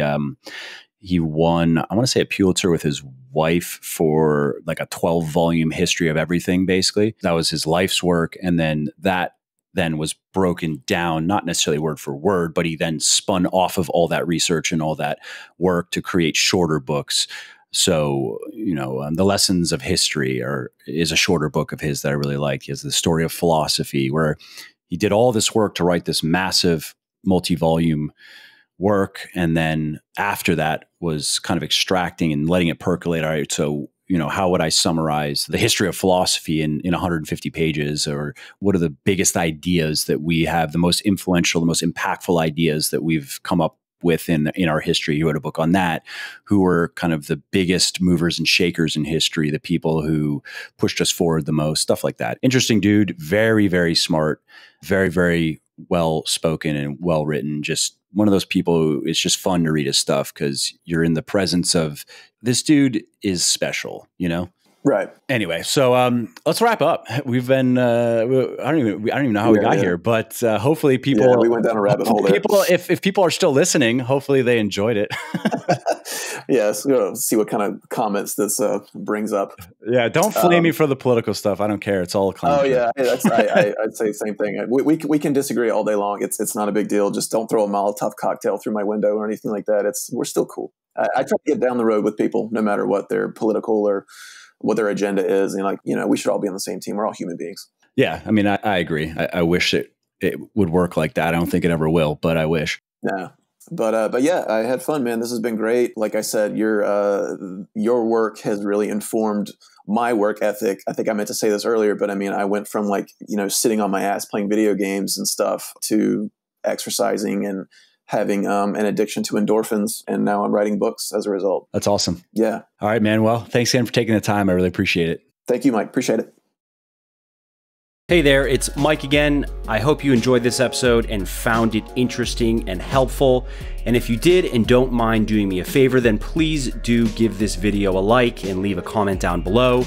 won, I want to say, a Pulitzer with his wife for like a 12-volume history of everything, basically. That was his life's work. And then that was broken down, not necessarily word for word, but he then spun off of all that research and all that work to create shorter books. So, The Lessons of History is a shorter book of his that I really like. He has The Story of Philosophy, where he did all this work to write this massive multi-volume work. And then after that was kind of extracting and letting it percolate. All right, so, how would I summarize the history of philosophy in 150 pages? Or what are the biggest ideas that we have, the most influential, the most impactful ideas that we've come up with in our history? He wrote a book on that. Who were kind of the biggest movers and shakers in history, the people who pushed us forward the most, stuff like that. Interesting dude, very, very smart, very, very well spoken and well written. Just one of those people who it's just fun to read his stuff because you're in the presence of this dude is special, Right. Anyway, so let's wrap up. We've been I don't even know how we got here, but hopefully people we went down a rabbit hole there. If people are still listening, hopefully they enjoyed it. Yes, see what kind of comments this brings up. Yeah, don't flame me for the political stuff. I don't care. It's all a claim. Oh yeah, I'd say the same thing. We can disagree all day long. It's not a big deal. Just don't throw a Molotov cocktail through my window or anything like that. We're still cool. I try to get down the road with people, no matter what their political or what their agenda is. And we should all be on the same team. We're all human beings. Yeah. I mean, I agree. I wish it would work like that. I don't think it ever will, but I wish. Yeah. But yeah, I had fun, man. This has been great. Like I said, your work has really informed my work ethic. I think I meant to say this earlier, but I mean, I went from sitting on my ass playing video games and stuff to exercising and having an addiction to endorphins, and now I'm writing books as a result. That's awesome. Yeah. All right, man. Well, thanks again for taking the time. I really appreciate it. Thank you, Mike. Appreciate it. Hey there, it's Mike again. I hope you enjoyed this episode and found it interesting and helpful. And if you did and don't mind doing me a favor, then please do give this video a like and leave a comment down below.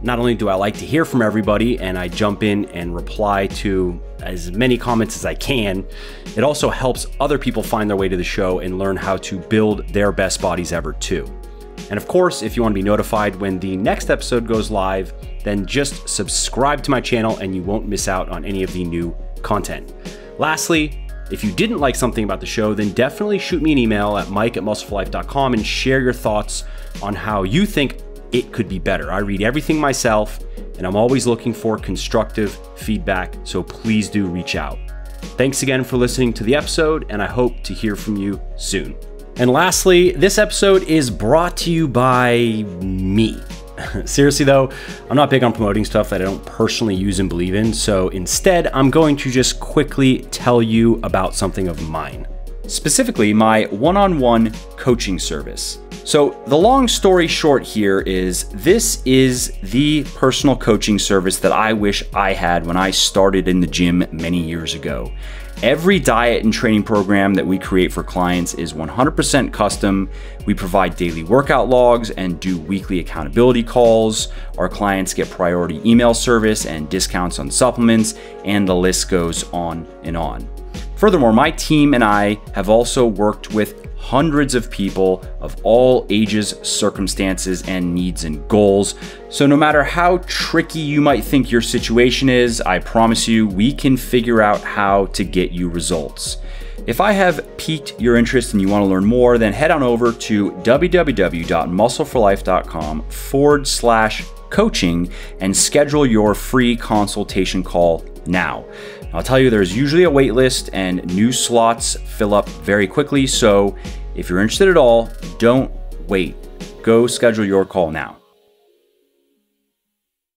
Not only do I like to hear from everybody and I jump in and reply to as many comments as I can, it also helps other people find their way to the show and learn how to build their best bodies ever too. And of course, if you want to be notified when the next episode goes live, then just subscribe to my channel and you won't miss out on any of the new content. Lastly, if you didn't like something about the show, then definitely shoot me an email at mike@muscleforlife.com and share your thoughts on how you think it could be better. I read everything myself and I'm always looking for constructive feedback, so please do reach out. Thanks again for listening to the episode, and I hope to hear from you soon. And lastly, this episode is brought to you by me. Seriously though, I'm not big on promoting stuff that I don't personally use and believe in, so instead I'm going to just quickly tell you about something of mine. Specifically, my one-on-one coaching service. So the long story short here is this is the personal coaching service that I wish I had when I started in the gym many years ago. Every diet and training program that we create for clients is 100% custom. We provide daily workout logs and do weekly accountability calls. Our clients get priority email service and discounts on supplements, and the list goes on and on. Furthermore, my team and I have also worked with hundreds of people of all ages, circumstances, and needs and goals. So no matter how tricky you might think your situation is, I promise you we can figure out how to get you results. If I have piqued your interest and you want to learn more, then head on over to www.muscleforlife.com/coaching and schedule your free consultation call now. I'll tell you, there's usually a wait list and new slots fill up very quickly. So if you're interested at all, don't wait. Go schedule your call now.